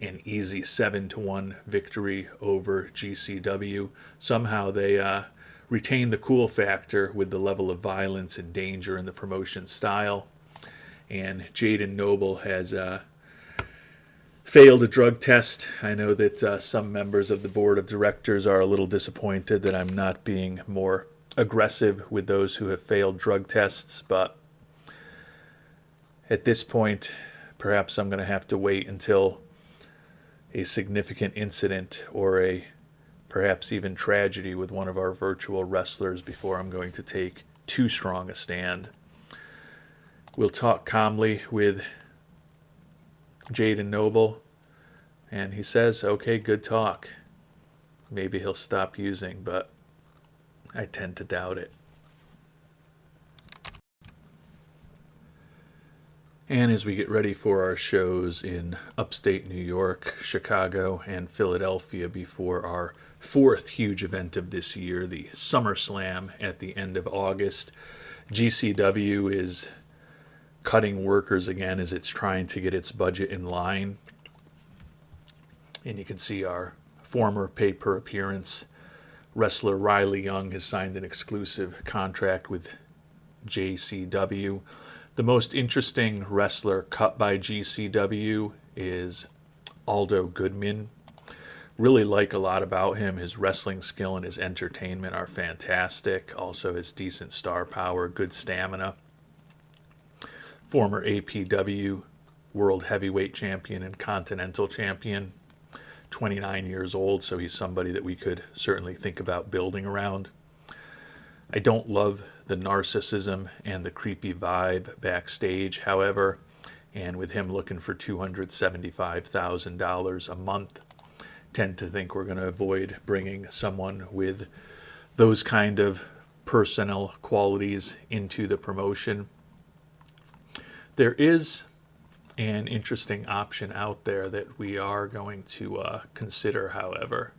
An easy 7-1 victory over GCW. Somehow they retain the cool factor with the level of violence and danger in the promotion style. And Jaden Noble has failed a drug test. I know that some members of the board of directors are a little disappointed that I'm not being more aggressive with those who have failed drug tests, but at this point, perhaps I'm going to have to wait until a significant incident or a perhaps even tragedy with one of our virtual wrestlers before I'm going to take too strong a stand. We'll talk calmly with Jaden Noble, and he says, okay, good talk. Maybe he'll stop using, but I tend to doubt it. And as we get ready for our shows in upstate New York, Chicago, and Philadelphia before our 4th huge event of this year, the SummerSlam at the end of August, GCW is cutting workers again as it's trying to get its budget in line. And you can see our former pay-per-appearance wrestler Riley Young has signed an exclusive contract with JCW. The most interesting wrestler cut by GCW is Aldo Goodman. Really like a lot about him. His wrestling skill and his entertainment are fantastic. Also his decent star power, good stamina. Former APW World Heavyweight Champion and Continental Champion. 29 years old, so he's somebody that we could certainly think about building around. I don't love the narcissism and the creepy vibe backstage, however, and with him looking for $275,000 a month, tend to think we're going to avoid bringing someone with those kind of personnel qualities into the promotion. There is an interesting option out there that we are going to consider, however.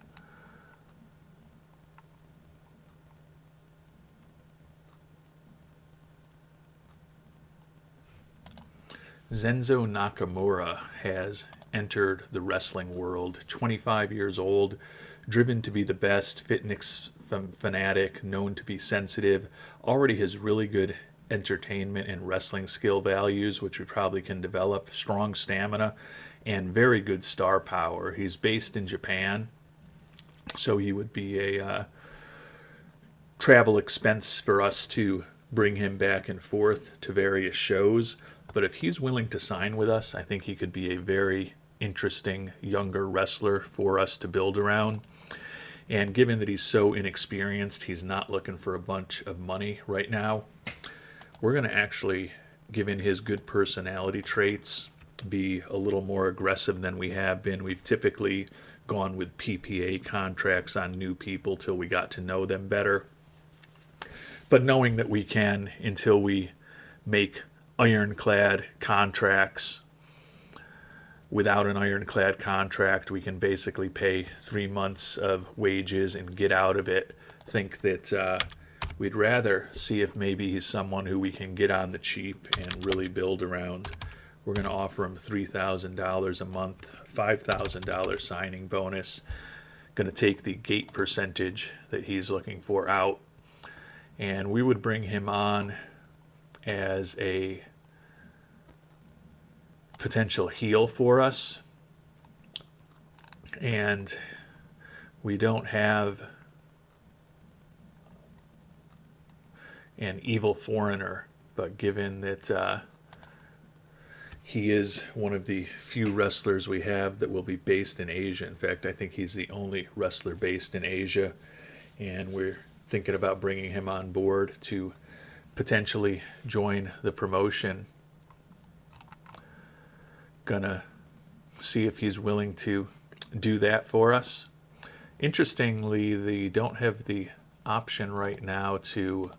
Zenzo Nakamura has entered the wrestling world, 25 years old, driven to be the best, fitness fanatic, known to be sensitive, already has really good entertainment and wrestling skill values, which we probably can develop, strong stamina, and very good star power. He's based in Japan, so he would be a travel expense for us to bring him back and forth to various shows. But if he's willing to sign with us, I think he could be a very interesting younger wrestler for us to build around. And given that he's so inexperienced, he's not looking for a bunch of money right now. We're going to actually, given his good personality traits, be a little more aggressive than we have been. We've typically gone with PPA contracts on new people till we got to know them better. But knowing that we can, until we make ironclad contracts, without an ironclad contract, we can basically pay 3 months of wages and get out of it. Think that we'd rather see if maybe he's someone who we can get on the cheap and really build around. We're going to offer him $3,000 a month, $5,000 signing bonus. going to take the gate percentage that he's looking for out, and we would bring him on as a potential heel for us. And we don't have an evil foreigner, but given that he is one of the few wrestlers we have that will be based in Asia. In fact, I think he's the only wrestler based in Asia, and we're thinking about bringing him on board to potentially join the promotion. Gonna see if he's willing to do that for us. Interestingly, they don't have the option right now to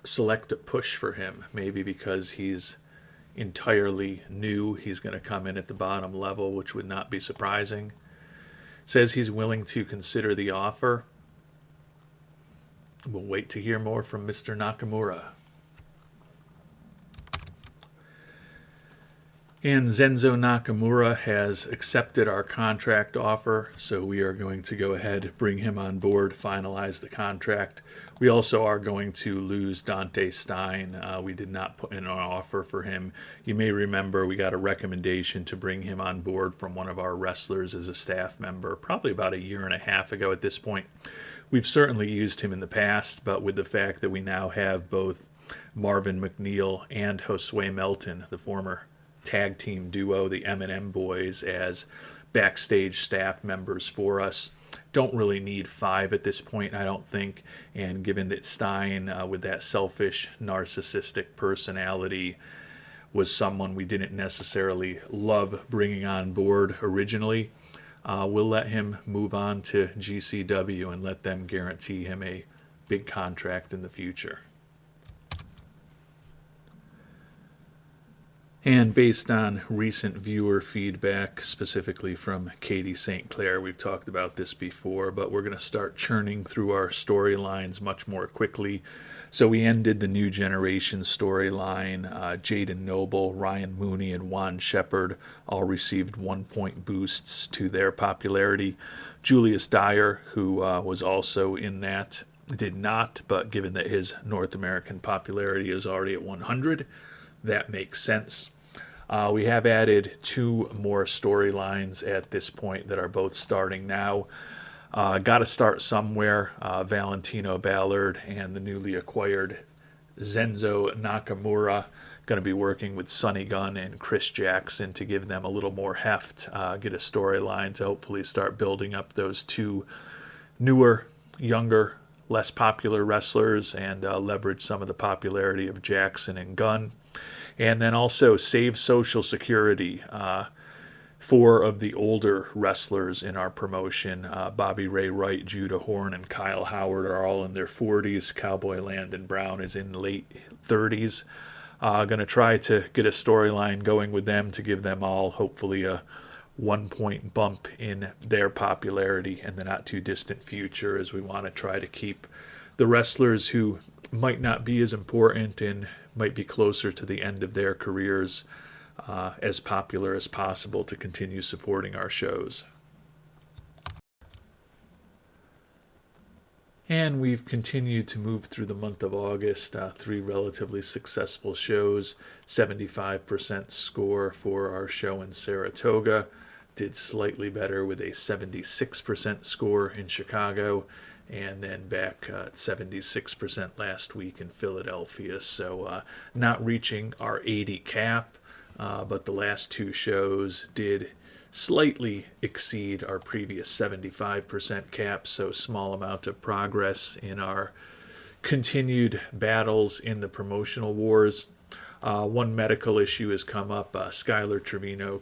select a push for him, maybe because he's entirely new. He's going to come in at the bottom level, which would not be surprising. Says he's willing to consider the offer. We'll wait to hear more from Mr. Nakamura. And Zenzo Nakamura has accepted our contract offer, so we are going to go ahead, bring him on board, finalize the contract. We also are going to lose Dante Stein. We did not put in an offer for him. You may remember we got a recommendation to bring him on board from one of our wrestlers as a staff member, probably about 1.5 years ago at this point. We've certainly used him in the past, but with the fact that we now have both Marvin McNeil and Josue Melton, the former tag team duo, the M&M Boys, as backstage staff members for us. Don't really need 5 at this point, I don't think. And given that Stein, with that selfish, narcissistic personality, was someone we didn't necessarily love bringing on board originally, we'll let him move on to GCW and let them guarantee him a big contract in the future. And based on recent viewer feedback, specifically from Katie St. Clair, we've talked about this before, but we're going to start churning through our storylines much more quickly. So we ended the New Generation storyline. Jaden Noble, Ryan Mooney, and Juan Shepard all received 1-point boosts to their popularity. Julius Dyer, who was also in that, did not, but given that his North American popularity is already at 100, that makes sense. We have added 2 more storylines at this point that are both starting now. Got to start somewhere. Valentino Ballard and the newly acquired Zenzo Nakamura going to be working with Sonny Gunn and Chris Jackson to give them a little more heft, get a storyline to hopefully start building up those 2 newer, younger, less popular wrestlers and leverage some of the popularity of Jackson and Gunn. And then also save Social Security. 4 of the older wrestlers in our promotion, Bobby Ray Wright, Judah Horn, and Kyle Howard, are all in their 40s. Cowboy Landon Brown is in late 30s. Going to try to get a storyline going with them to give them all hopefully a 1-point bump in their popularity in the not too distant future, as we want to try to keep the wrestlers who might not be as important and might be closer to the end of their careers as popular as possible to continue supporting our shows. And we've continued to move through the month of August, 3 relatively successful shows, 75% score for our show in Saratoga, did slightly better with a 76% score in Chicago, and then back at 76% last week in Philadelphia. So not reaching our 80 cap, but the last 2 shows did slightly exceed our previous 75% cap, so small amount of progress in our continued battles in the promotional wars. One medical issue has come up. Skylar Trevino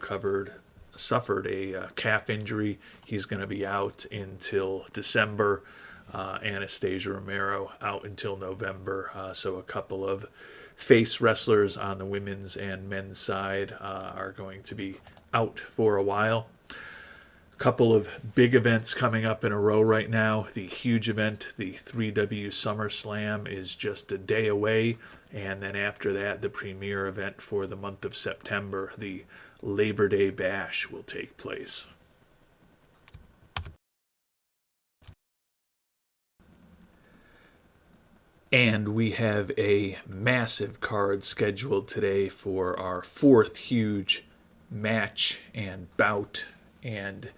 suffered a calf injury. He's going to be out until December. Anastasia Romero out until November. So a couple of face wrestlers on the women's and men's side are going to be out for a while. A couple of big events coming up in a row right now. The huge event, the 3W SummerSlam, is just a day away. And then after that, the premier event for the month of September, the Labor Day Bash will take place. And we have a massive card scheduled today for our fourth huge match and bout and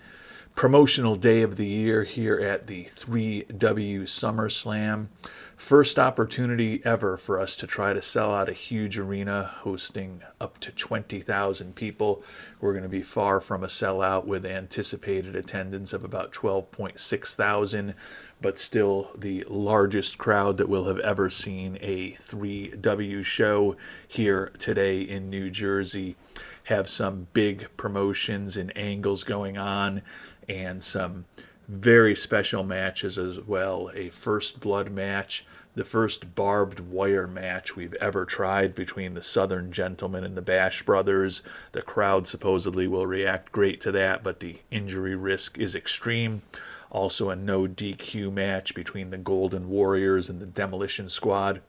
promotional day of the year here at the 3W SummerSlam. First opportunity ever for us to try to sell out a huge arena hosting up to 20,000 people. We're going to be far from a sellout with anticipated attendance of about 12.6 thousand, but still the largest crowd that we'll have ever seen a 3W show here today in New Jersey. Have some big promotions and angles going on and some very special matches as well. A first blood match, the first barbed wire match we've ever tried between the Southern Gentlemen and the Bash Brothers. The crowd supposedly will react great to that, but the injury risk is extreme. Also a no DQ match between the Golden Warriors and the Demolition Squad.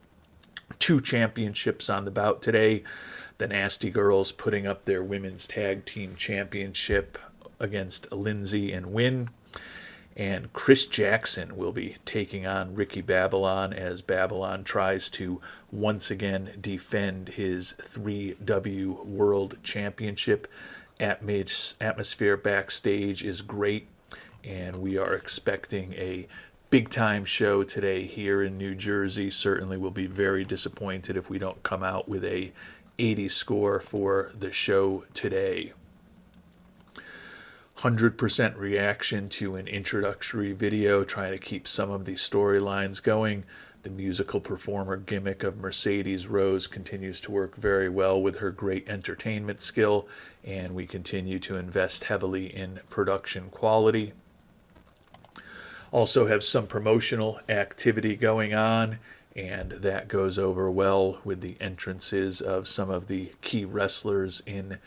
2 championships on the bout today. The Nasty Girls putting up their women's tag team championship against Lindsay and Wynn. And Chris Jackson will be taking on Ricky Babylon as Babylon tries to once again defend his 3W World Championship. Atmosphere backstage is great, and we are expecting a big-time show today here in New Jersey. Certainly will be very disappointed if we don't come out with a 80 score for the show today. 100% reaction to an introductory video, trying to keep some of the storylines going. The musical performer gimmick of Mercedes Rose continues to work very well with her great entertainment skill, and we continue to invest heavily in production quality. Also have some promotional activity going on, and that goes over well with the entrances of some of the key wrestlers in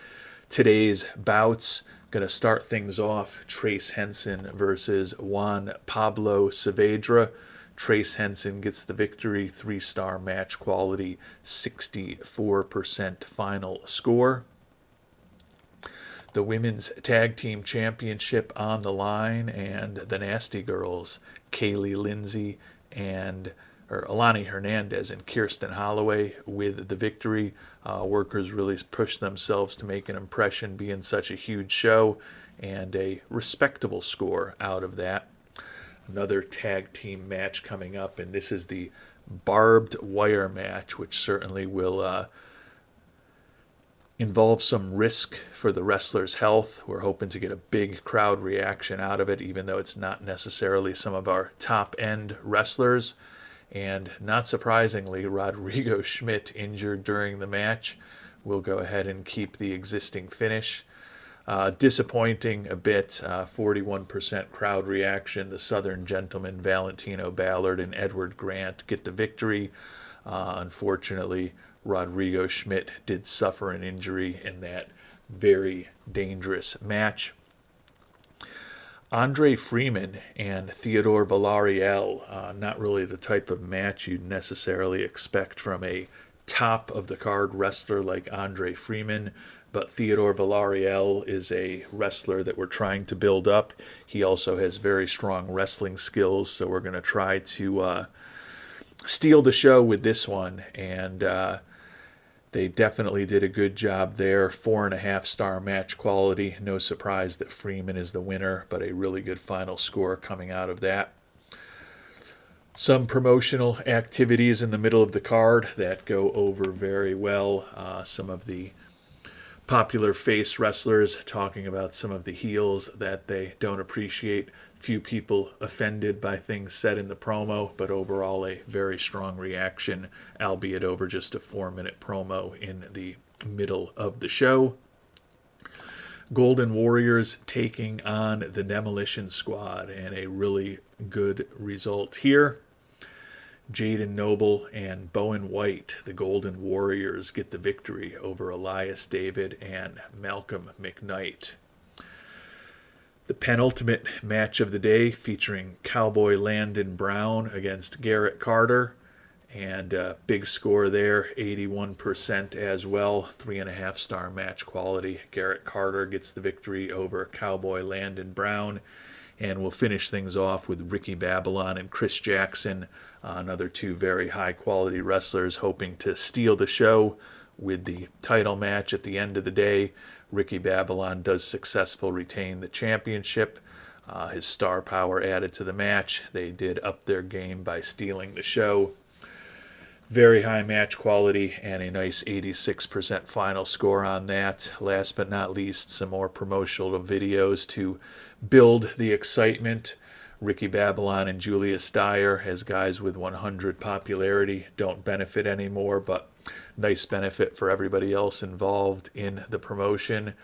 today's bouts. Going to start things off, Trace Henson versus Juan Pablo Saavedra. Trace Henson gets the victory, 3-star match quality, 64% final score. The Women's Tag Team Championship on the line, and the Nasty Girls, Kaylee Lindsay and Alani Hernandez and Kirsten Holloway with the victory. Workers really pushed themselves to make an impression, being such a huge show, and a respectable score out of that. Another tag team match coming up, and this is the barbed wire match, which certainly will involve some risk for the wrestlers' health. We're hoping to get a big crowd reaction out of it, even though it's not necessarily some of our top-end wrestlers. And not surprisingly, Rodrigo Schmidt injured during the match. We'll go ahead and keep the existing finish. Disappointing a bit, 41% crowd reaction. The Southern Gentlemen, Valentino Ballard and Edward Grant, get the victory. Unfortunately, Rodrigo Schmidt did suffer an injury in that very dangerous match. Andre Freeman and Theodore Villarreal, not really the type of match you'd necessarily expect from a top-of-the-card wrestler like Andre Freeman, but Theodore Villarreal is a wrestler that we're trying to build up. He also has very strong wrestling skills, so we're going to try to steal the show with this one, and they definitely did a good job there. 4.5-star match quality. No surprise that Freeman is the winner, but a really good final score coming out of that. Some promotional activities in the middle of the card that go over very well. Some of the popular face wrestlers talking about some of the heels that they don't appreciate. Few people offended by things said in the promo, but overall a very strong reaction, albeit over just a 4-minute promo in the middle of the show. Golden Warriors taking on the Demolition Squad, and a really good result here. Jaden Noble and Bowen White, the Golden Warriors, get the victory over Elias David and Malcolm McKnight. The penultimate match of the day, featuring Cowboy Landon Brown against Garrett Carter, And big score there, 81% as well, 3.5-star match quality. Garrett Carter gets the victory over Cowboy Landon Brown. And we'll finish things off with Ricky Babylon and Chris Jackson, another two very high-quality wrestlers hoping to steal the show with the title match at the end of the day. Ricky Babylon does successfully retain the championship. His star power added to the match. They did up their game by stealing the show. Very high match quality and a nice 86% final score on that. Last but not least, some more promotional videos to build the excitement. Ricky Babylon and Julius Dyer, as guys with 100 popularity, don't benefit anymore, but nice benefit for everybody else involved in the promotion.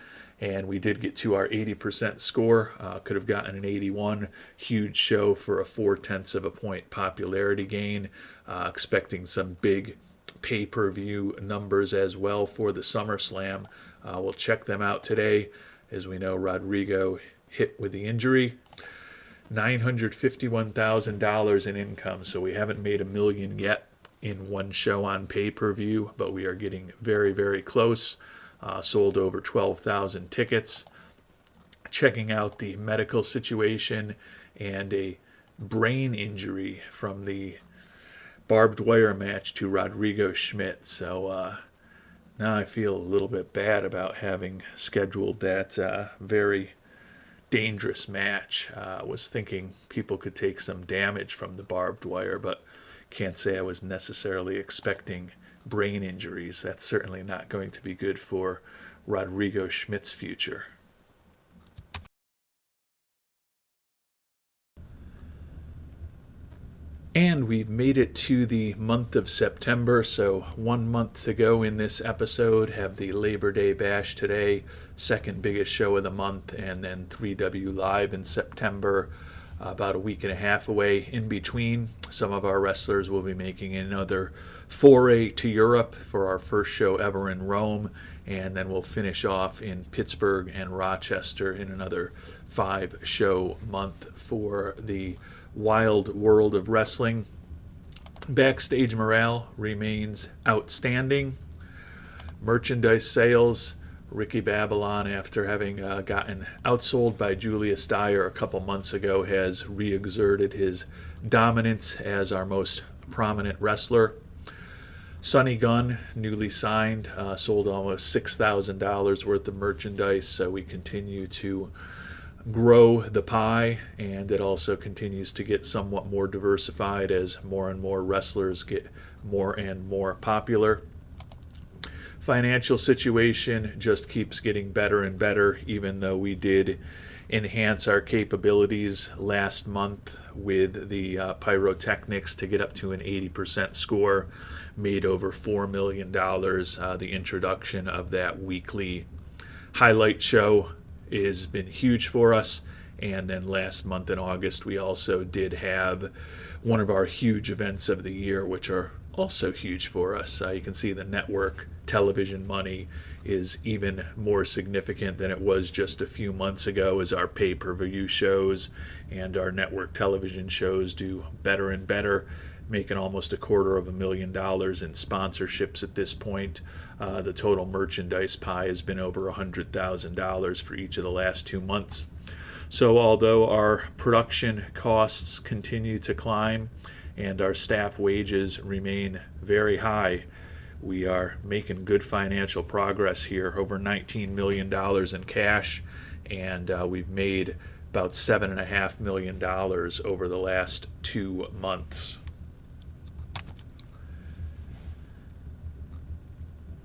And we did get to our 80% score. Could have gotten an 81. Huge show for a 0.4 of a point popularity gain. Expecting some big pay-per-view numbers as well for the SummerSlam. We'll check them out today. As we know, Rodrigo hit with the injury. $951,000 in income, so we haven't made $1 million yet in one show on pay-per-view, but we are getting very, very close. Sold over 12,000 tickets. Checking out the medical situation and a brain injury from the barbed wire match to Rodrigo Schmidt. So now I feel a little bit bad about having scheduled that very dangerous match. I was thinking people could take some damage from the barbed wire, but can't say I was necessarily expecting brain injuries. That's certainly not going to be good for Rodrigo Schmidt's future. And we've made it to the month of September, so 1 month to go in this episode. Have the Labor Day Bash today, second biggest show of the month, and then 3W Live in September, about a week and a half away. In between, some of our wrestlers will be making another foray to Europe for our first show ever in Rome, and then we'll finish off in Pittsburgh and Rochester in another 5-show month for the wild world of wrestling. Backstage morale remains outstanding. Merchandise sales, Ricky Babylon, after having gotten outsold by Julius Dyer a couple months ago, has re-exerted his dominance as our most prominent wrestler. Sonny Gunn, newly signed, sold almost $6,000 worth of merchandise, so we continue to grow the pie, and it also continues to get somewhat more diversified as more and more wrestlers get more and more popular. Financial situation just keeps getting better and better, even though we did enhance our capabilities last month with the pyrotechnics to get up to an 80% score, made over $4 million. The introduction of that weekly highlight show has been huge for us. And then last month in August, we also did have one of our huge events of the year, which are also huge for us. You can see the network television money is even more significant than it was just a few months ago, as our pay-per-view shows and our network television shows do better and better, making almost $250,000 in sponsorships at this point. The total merchandise pie has been over $100,000 for each of the last 2 months. So although our production costs continue to climb and our staff wages remain very high, we are making good financial progress here, over $19 million in cash, and we've made about $7.5 million over the last 2 months.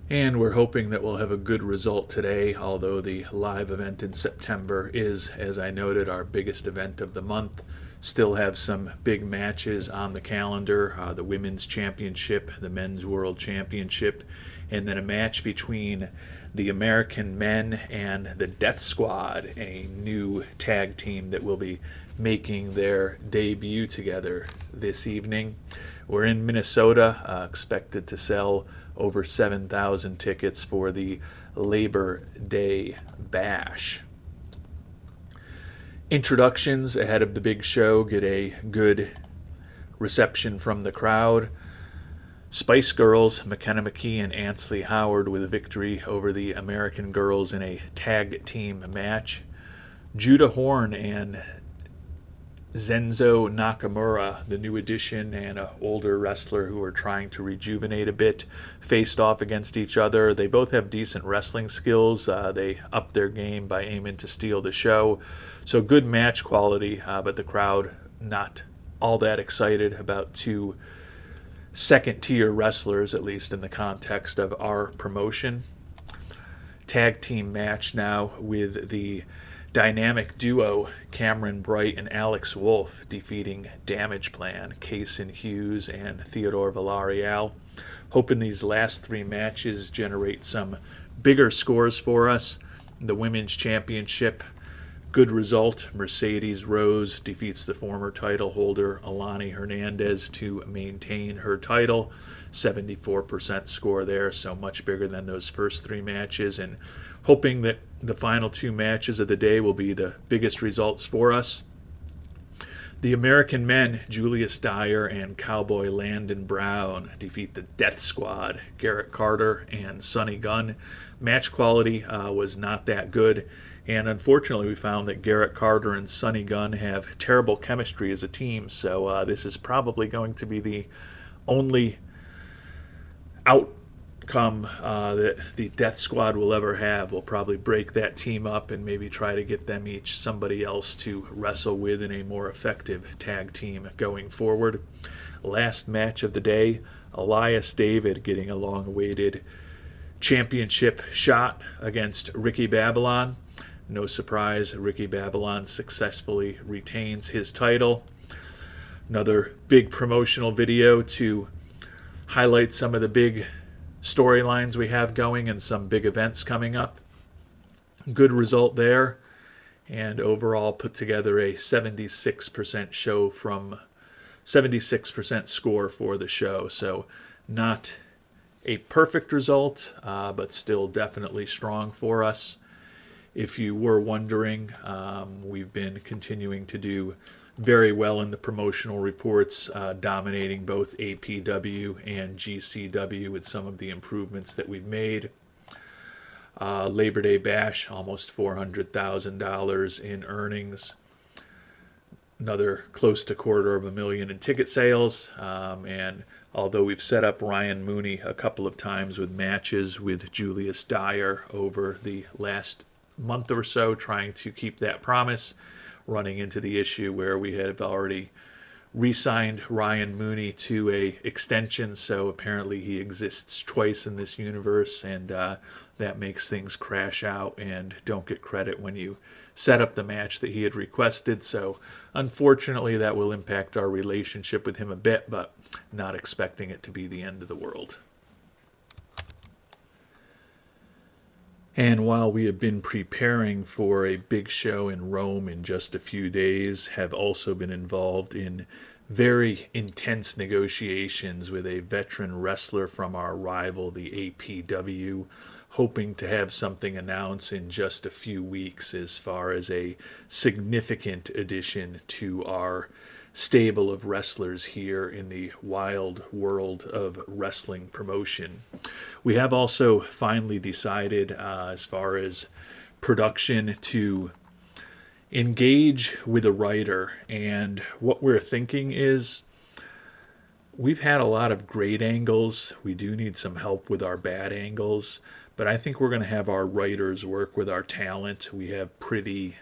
And we're hoping that we'll have a good result today, although the live event in September is, as I noted, our biggest event of the month. Still have some big matches on the calendar, the Women's Championship, the Men's World Championship, and then a match between the American Men and the Death Squad, a new tag team that will be making their debut together this evening. We're in Minnesota, expected to sell over 7,000 tickets for the Labor Day Bash. Introductions ahead of the big show get a good reception from the crowd. Spice Girls, McKenna McKee and Ansley Howard with a victory over the American Girls in a tag team match. Judah Horn and Zenzo Nakamura, the new addition and an older wrestler who are trying to rejuvenate a bit, faced off against each other. They both have decent wrestling skills. They upped their game by aiming to steal the show. So good match quality, but the crowd not all that excited about two second-tier wrestlers, at least in the context of our promotion. Tag team match now with the dynamic duo Cameron Bright and Alex Wolf defeating Damage Plan, Kason Hughes and Theodore Villarreal. Hoping these last three matches generate some bigger scores for us. The Women's Championship, good result. Mercedes Rose defeats the former title holder Alani Hernandez to maintain her title. 74% score there, so much bigger than those first three matches, and hoping that the final two matches of the day will be the biggest results for us. The American men, Julius Dyer and Cowboy Landon Brown, defeat the Death Squad, Garrett Carter and Sonny Gunn. Match quality was not that good, and unfortunately we found that Garrett Carter and Sonny Gunn have terrible chemistry as a team, so this is probably going to be the only outcome that the Death Squad will ever have. We'll probably break that team up and maybe try to get them each somebody else to wrestle with in a more effective tag team going forward. Last match of the day, Elias David getting a long-awaited championship shot against Ricky Babylon. No surprise, Ricky Babylon successfully retains his title. Another big promotional video to highlight some of the big storylines we have going and some big events coming up. Good result there, and overall put together a 76% show from 76% score for the show. So not a perfect result, but still definitely strong for us. If you were wondering, we've been continuing to do very well in the promotional reports, dominating both APW and GCW with some of the improvements that we've made. Labor Day Bash, almost $400,000 in earnings. Another close to $250,000 in ticket sales. And although we've set up Ryan Mooney a couple of times with matches with Julius Dyer over the last month or so, trying to keep that promise, running into the issue where we have already re-signed Ryan Mooney to a extension, so apparently he exists twice in this universe, and that makes things crash out and don't get credit when you set up the match that he had requested. So unfortunately that will impact our relationship with him a bit, but not expecting it to be the end of the world. And while we have been preparing for a big show in Rome in just a few days, have also been involved in very intense negotiations with a veteran wrestler from our rival, the APW, hoping to have something announced in just a few weeks as far as a significant addition to our stable of wrestlers here in the wild world of wrestling promotion. We have also finally decided, as far as production, to engage with a writer, and what we're thinking is we've had a lot of great angles. We do need some help with our bad angles, but I think we're going to have our writers work with our talent. We have pretty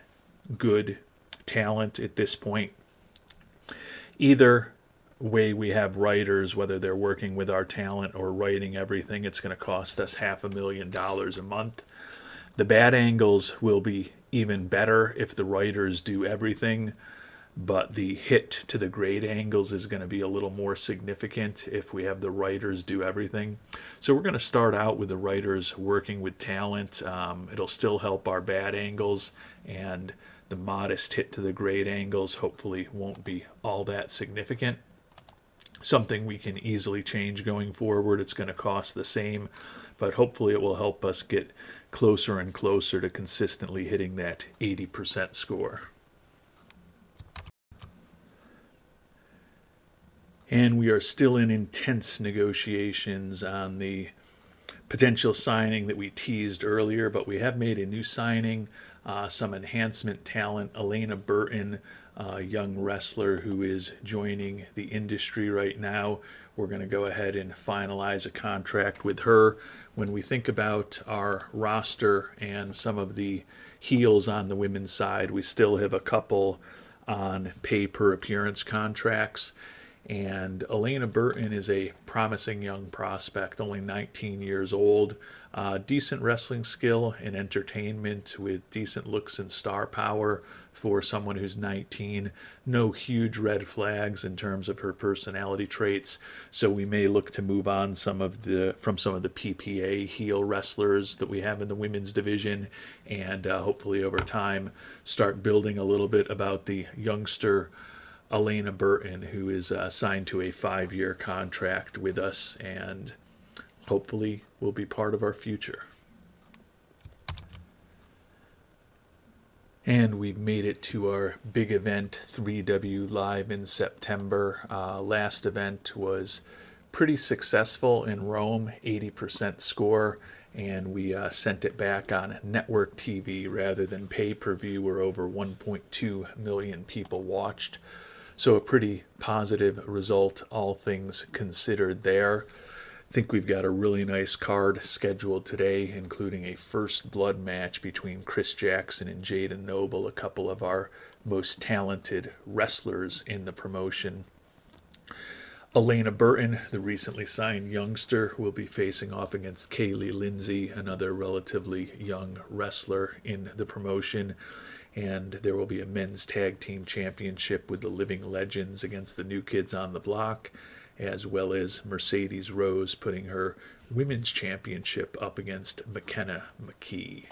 good talent at this point. Either way we have writers, whether they're working with our talent or writing everything, it's going to cost us $500,000 a month. The bad angles will be even better if the writers do everything, but the hit to the great angles is going to be a little more significant if we have the writers do everything. So we're going to start out with the writers working with talent. It'll still help our bad angles, and the modest hit to the great angles hopefully won't be all that significant. Something we can easily change going forward. It's going to cost the same, but hopefully it will help us get closer and closer to consistently hitting that 80% score. And we are still in intense negotiations on the potential signing that we teased earlier, but we have made a new signing, some enhancement talent. Elena Burton, a young wrestler who is joining the industry right now. We're going to go ahead and finalize a contract with her. When we think about our roster and some of the heels on the women's side, we still have a couple on pay per appearance contracts. And Elena Burton is a promising young prospect, only 19 years old. Decent wrestling skill and entertainment with decent looks and star power for someone who's 19. No huge red flags in terms of her personality traits. So we may look to move on from some of the PPA heel wrestlers that we have in the women's division, and hopefully over time start building a little bit about the youngster Elena Burton, who is signed to a 5-year contract with us and hopefully will be part of our future. And we've made it to our big event, 3W Live in September. Last event was pretty successful in Rome, 80% score, and we sent it back on network TV rather than pay-per-view, where over 1.2 million people watched. So a pretty positive result, all things considered there. I think we've got a really nice card scheduled today, including a first blood match between Chris Jackson and Jaden Noble, a couple of our most talented wrestlers in the promotion. Elena Burton, the recently signed youngster, will be facing off against Kaylee Lindsay, another relatively young wrestler in the promotion. And there will be a men's tag team championship with the Living Legends against the New Kids on the Block, as well as Mercedes Rose putting her women's championship up against McKenna McKee.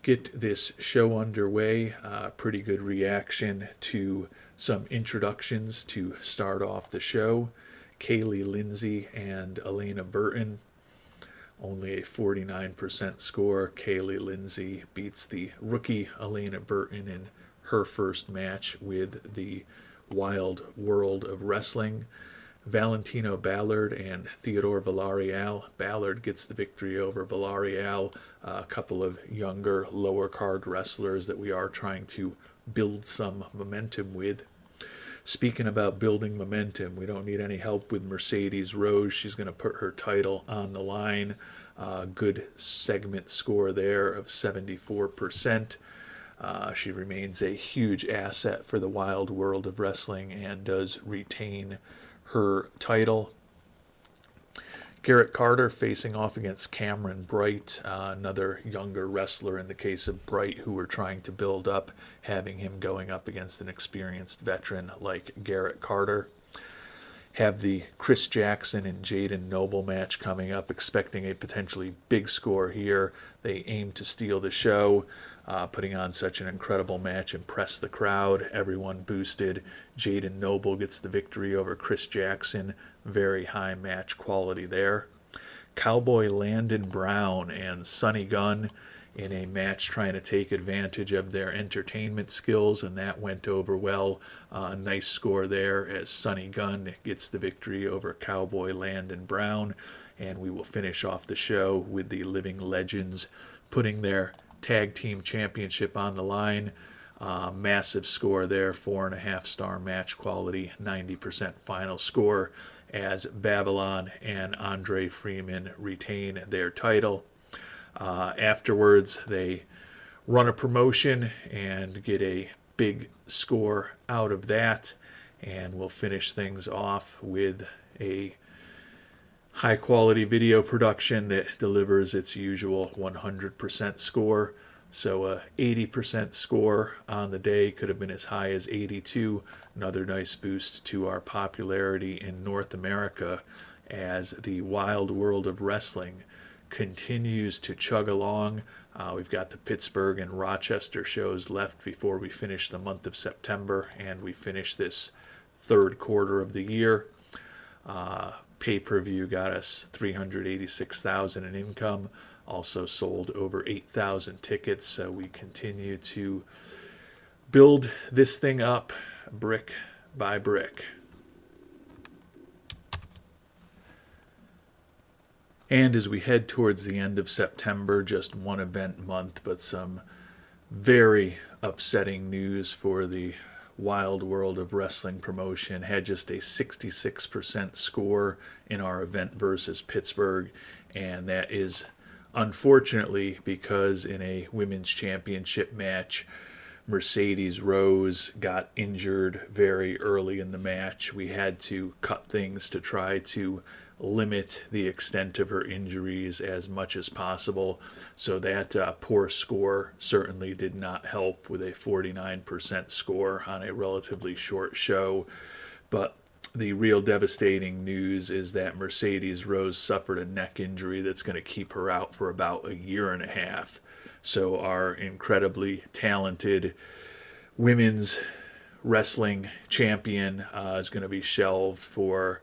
Get this show underway. Pretty good reaction to some introductions to start off the show. Kaylee Lindsay and Elena Burton. Only a 49% score. Kaylee Lindsay beats the rookie Elena Burton in her first match with the Wild World of Wrestling. Valentino Ballard and Theodore Villarreal. Ballard gets the victory over Villarreal, a couple of younger, lower card wrestlers that we are trying to build some momentum with. Speaking about building momentum, we don't need any help with Mercedes Rose. She's going to put her title on the line. Good segment score there of 74%. She remains a huge asset for the Wild World of Wrestling and does retain her title. Garrett Carter facing off against Cameron Bright, another younger wrestler in the case of Bright, who we're trying to build up, having him going up against an experienced veteran like Garrett Carter. Have the Chris Jackson and Jaden Noble match coming up, expecting a potentially big score here. They aim to steal the show, putting on such an incredible match, impress the crowd, everyone boosted. Jaden Noble gets the victory over Chris Jackson, very high match quality there. Cowboy Landon Brown and Sonny Gunn in a match trying to take advantage of their entertainment skills, and that went over well. A nice score there as Sonny Gunn gets the victory over Cowboy Landon Brown, and we will finish off the show with the Living Legends putting their tag team championship on the line. Massive score there, 4.5-star match quality, 90% final score, as Babylon and Andre Freeman retain their title. Afterwards, they run a promotion and get a big score out of that, and we'll finish things off with a high-quality video production that delivers its usual 100% score. So a 80% score on the day, could have been as high as 82. Another nice boost to our popularity in North America as the Wild World of Wrestling continues to chug along. We've got the Pittsburgh and Rochester shows left before we finish the month of September, and we finish this third quarter of the year. Pay-per-view got us $386,000 in income. Also sold over 8,000 tickets. So we continue to build this thing up brick by brick. And as we head towards the end of September, just one event month, but some very upsetting news for the wild world of wrestling promotion. Had just a 66% score in our event versus Pittsburgh, and that is unfortunately because in a women's championship match, Mercedes Rose got injured very early in the match. We had to cut things to try to limit the extent of her injuries as much as possible. So that poor score certainly did not help with a 49% score on a relatively short show. But the real devastating news is that Mercedes Rose suffered a neck injury that's going to keep her out for about a year and a half. So our incredibly talented women's wrestling champion is going to be shelved for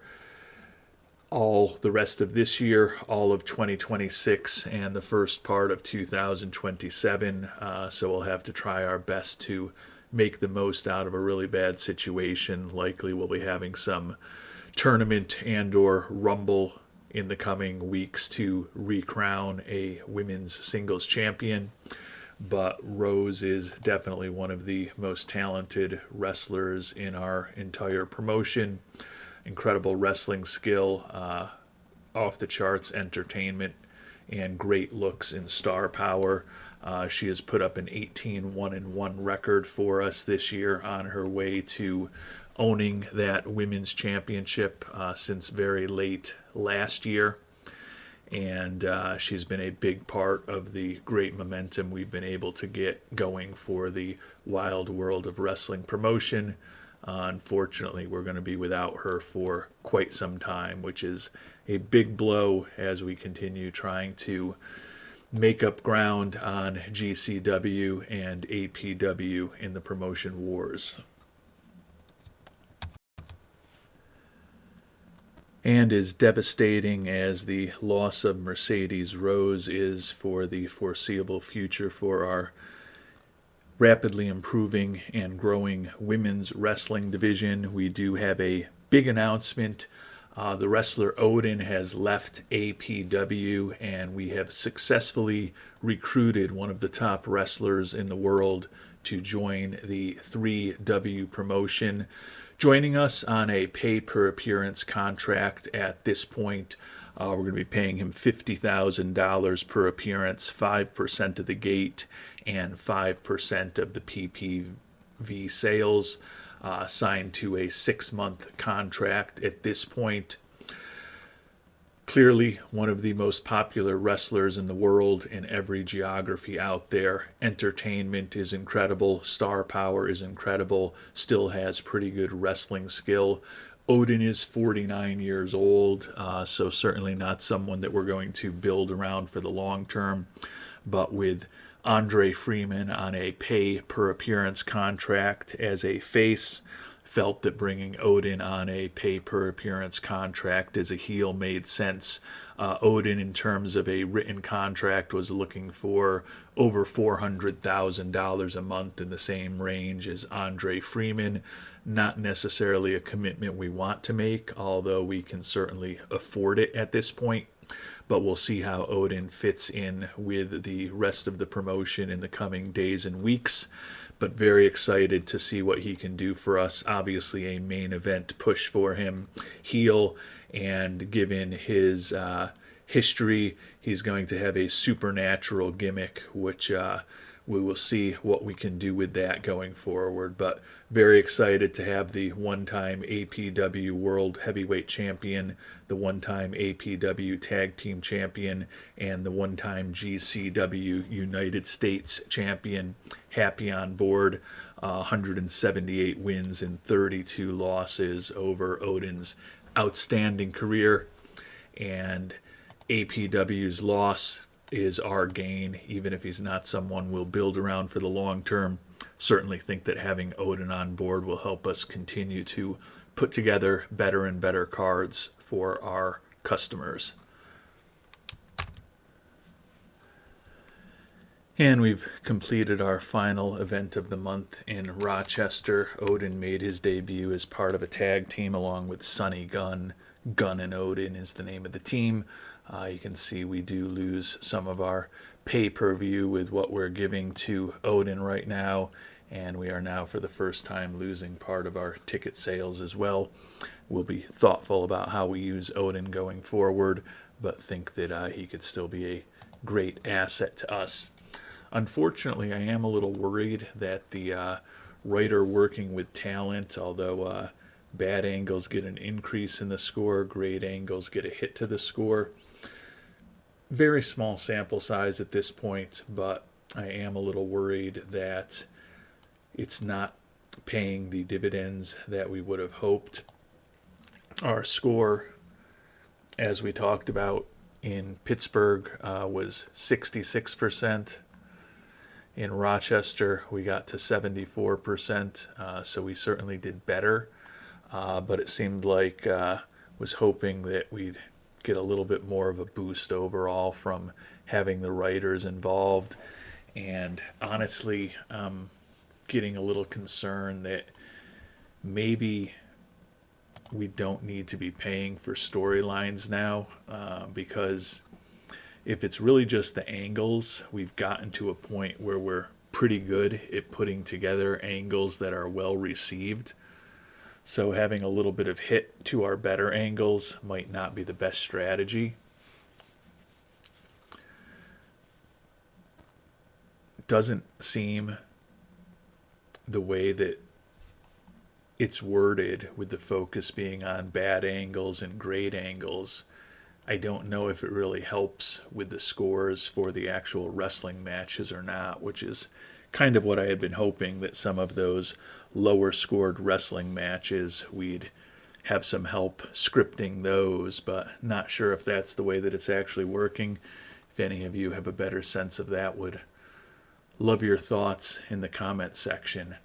all the rest of this year, all of 2026, and the first part of 2027. So we'll have to try our best to make the most out of a really bad situation. Likely we'll be having some tournament and or rumble in the coming weeks to recrown a women's singles champion. But Rose is definitely one of the most talented wrestlers in our entire promotion. Incredible wrestling skill, off the charts entertainment, and great looks and star power. She has put up an 18-1-1 record for us this year on her way to owning that women's championship since very late last year. And she's been a big part of the great momentum we've been able to get going for the wild world of wrestling promotion. Unfortunately, we're going to be without her for quite some time, which is a big blow as we continue trying to make up ground on GCW and APW in the promotion wars. And as devastating as the loss of Mercedes Rose is for the foreseeable future for our rapidly improving and growing women's wrestling division, we do have a big announcement. The wrestler Odin has left APW, and we have successfully recruited one of the top wrestlers in the world to join the 3W promotion. Joining us on a pay-per-appearance contract at this point. We're going to be paying him $50,000 per appearance, 5% of the gate, and 5% of the PPV sales, signed to a 6-month contract at this point. Clearly one of the most popular wrestlers in the world in every geography out there. Entertainment is incredible. Star power is incredible. Still has pretty good wrestling skill. Odin is 49 years old, so certainly not someone that we're going to build around for the long term. But with Andre Freeman on a pay-per-appearance contract as a face, felt that bringing Odin on a pay-per-appearance contract as a heel made sense. Odin, in terms of a written contract, was looking for over $400,000 a month, in the same range as Andre Freeman. Not necessarily a commitment we want to make, although we can certainly afford it at this point. But we'll see how Odin fits in with the rest of the promotion in the coming days and weeks. But very excited to see what he can do for us. Obviously a main event push for him, heel, and given his history, he's going to have a supernatural gimmick, which we will see what we can do with that going forward. But very excited to have the one-time APW World Heavyweight Champion, the one-time APW Tag Team Champion, and the one-time GCW United States Champion happy on board. 178 wins and 32 losses over Odin's outstanding career. And APW's loss is our gain, even if he's not someone we'll build around for the long term. Certainly think that having Odin on board will help us continue to put together better and better cards for our customers. And we've completed our final event of the month in Rochester. Odin made his debut as part of a tag team along with Sonny Gunn. Gunn and Odin is the name of the team. You can see we do lose some of our pay-per-view with what we're giving to Odin right now, and we are now for the first time losing part of our ticket sales as well. We'll be thoughtful about how we use Odin going forward, but think that he could still be a great asset to us. Unfortunately, I am a little worried that the writer working with talent, although bad angles get an increase in the score, great angles get a hit to the score. Very small sample size at this point, but I am a little worried that it's not paying the dividends that we would have hoped. Our score, as we talked about in Pittsburgh, was 66%. In Rochester, we got to 74%, so we certainly did better. But it seemed like was hoping that we'd get a little bit more of a boost overall from having the writers involved. And honestly, getting a little concerned that maybe we don't need to be paying for storylines now, because if it's really just the angles, we've gotten to a point where we're pretty good at putting together angles that are well received. So having a little bit of hit to our better angles might not be the best strategy. Doesn't seem the way that it's worded, with the focus being on bad angles and great angles. I don't know if it really helps with the scores for the actual wrestling matches or not, which is kind of what I had been hoping, that some of those lower scored wrestling matches, we'd have some help scripting those, but not sure if that's the way that it's actually working. If any of you have a better sense of that, would love your thoughts in the comment section.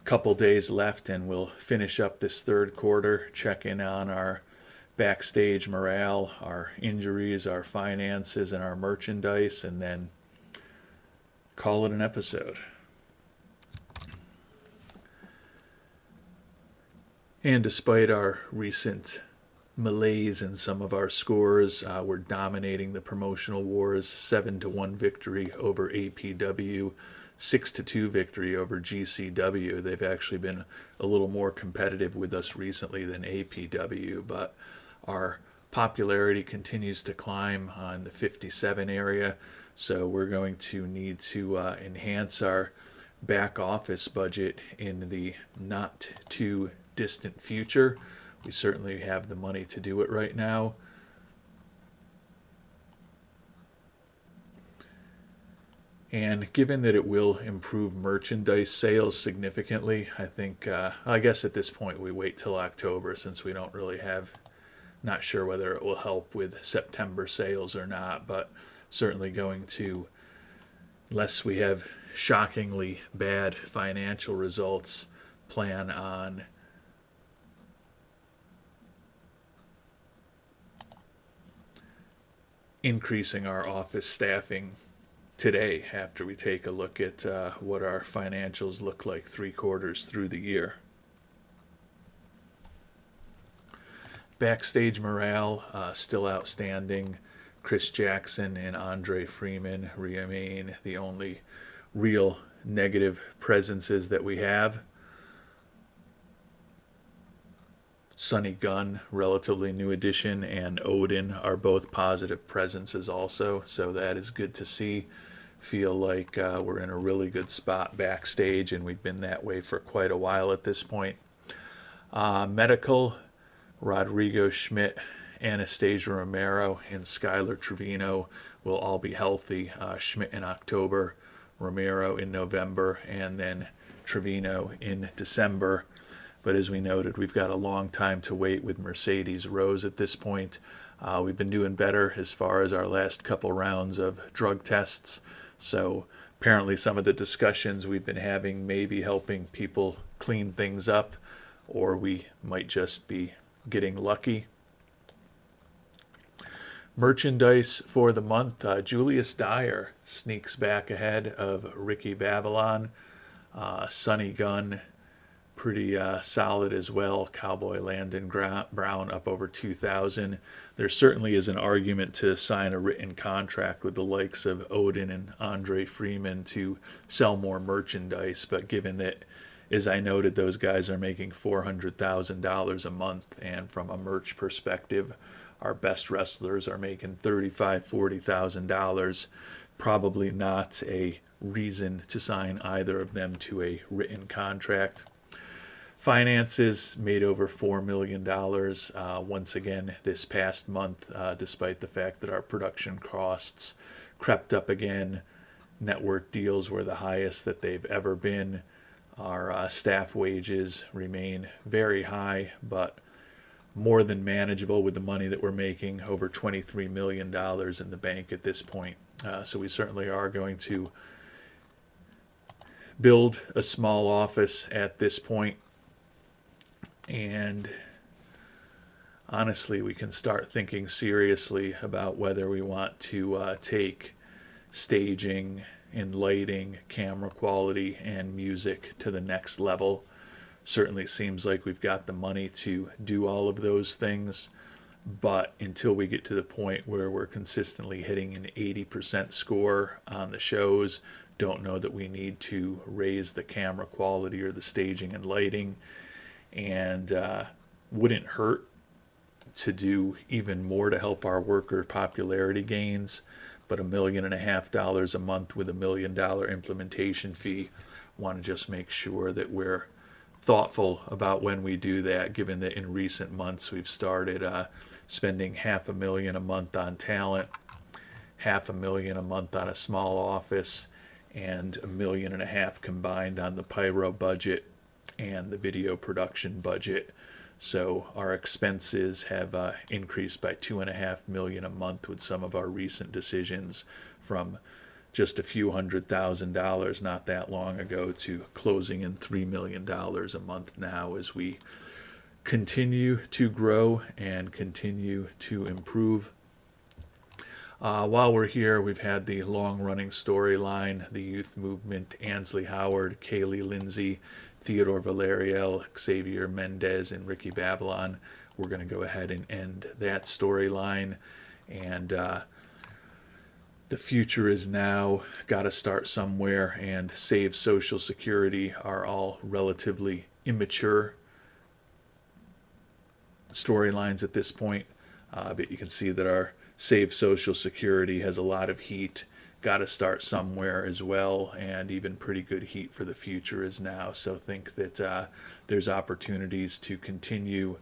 Couple days left and we'll finish up this third quarter, check in on our backstage morale, our injuries, our finances, and our merchandise, and then call it an episode. And despite our recent malaise in some of our scores, we're dominating the promotional wars. 7-1 victory over APW, 6-2 victory over GCW. They've actually been a little more competitive with us recently than APW, but our popularity continues to climb in the 57 area, so we're going to need to enhance our back office budget in the not too distant future. We certainly have the money to do it right now. And given that it will improve merchandise sales significantly, I think, I guess at this point we wait till October, since we don't really have, not sure whether it will help with September sales or not, but certainly going to, unless we have shockingly bad financial results, plan on increasing our office staffing today after we take a look at what our financials look like 3 quarters through the year. Backstage morale still outstanding. Chris Jackson and Andre Freeman remain the only real negative presences that we have. Sonny Gunn, relatively new addition, and Odin are both positive presences also, so that is good to see. Feel like we're in a really good spot backstage, and we've been that way for quite a while at this point. Medical, Rodrigo Schmidt, Anastasia Romero, and Skylar Trevino will all be healthy. Schmidt in October, Romero in November, and then Trevino in December. But as we noted, we've got a long time to wait with Mercedes Rose at this point. We've been doing better as far as our last couple rounds of drug tests. So apparently some of the discussions we've been having may be helping people clean things up, or we might just be getting lucky. Merchandise for the month, Julius Dyer sneaks back ahead of Ricky Babylon. Sonny Gunn pretty solid as well. Cowboy Landon Brown up over 2,000. There certainly is an argument to sign a written contract with the likes of Odin and Andre Freeman to sell more merchandise, but given that, as I noted, those guys are making $400,000 a month, and from a merch perspective, our best wrestlers are making $35,000, $40,000. Probably not a reason to sign either of them to a written contract. Finances made over $4 million once again this past month, despite the fact that our production costs crept up again. Network deals were the highest that they've ever been. Our staff wages remain very high, but more than manageable with the money that we're making, over $23 million in the bank at this point. So we certainly are going to build a small office at this point. And honestly, we can start thinking seriously about whether we want to take staging and lighting, camera quality, and music to the next level. Certainly seems like we've got the money to do all of those things, but until we get to the point where we're consistently hitting an 80% score on the shows, don't know that we need to raise the camera quality or the staging and lighting, and wouldn't hurt to do even more to help our worker popularity gains, but $1.5 million a month with $1 million implementation fee. Want to just make sure that we're thoughtful about when we do that, given that in recent months we've started spending $500,000 a month on talent, $500,000 a month on a small office, and $1.5 million combined on the pyro budget and the video production budget. So our expenses have increased by $2.5 million a month with some of our recent decisions, from just a few $100,000 not that long ago to closing in $3 million a month now, as we continue to grow and continue to improve. While we're here, we've had the long-running storyline, the youth movement, Ansley Howard, Kaylee Lindsay, Theodore Valeriel, Xavier Mendez, and Ricky Babylon. We're going to go ahead and end that storyline, and the future is now. Got to start somewhere, and Save Social Security are all relatively immature storylines at this point, but you can see that our Save Social Security has a lot of heat. Got to start somewhere as well, and even pretty good heat for the future is now. So think that there's opportunities to continue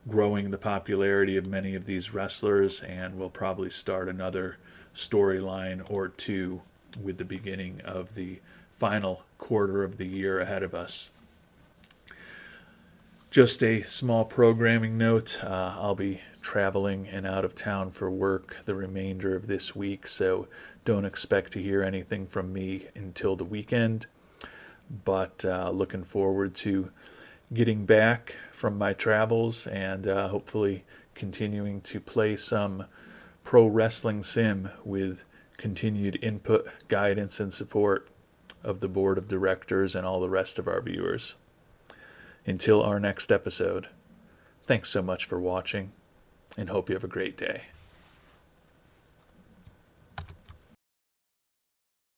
growing the popularity of many of these wrestlers, and we'll probably start another storyline or two with the beginning of the final quarter of the year ahead of us. Just a small programming note, I'll be traveling and out of town for work the remainder of this week, so don't expect to hear anything from me until the weekend, but looking forward to getting back from my travels and hopefully continuing to play some pro wrestling sim with continued input, guidance, and support of the board of directors and all the rest of our viewers. Until our next episode, thanks so much for watching, and hope you have a great day.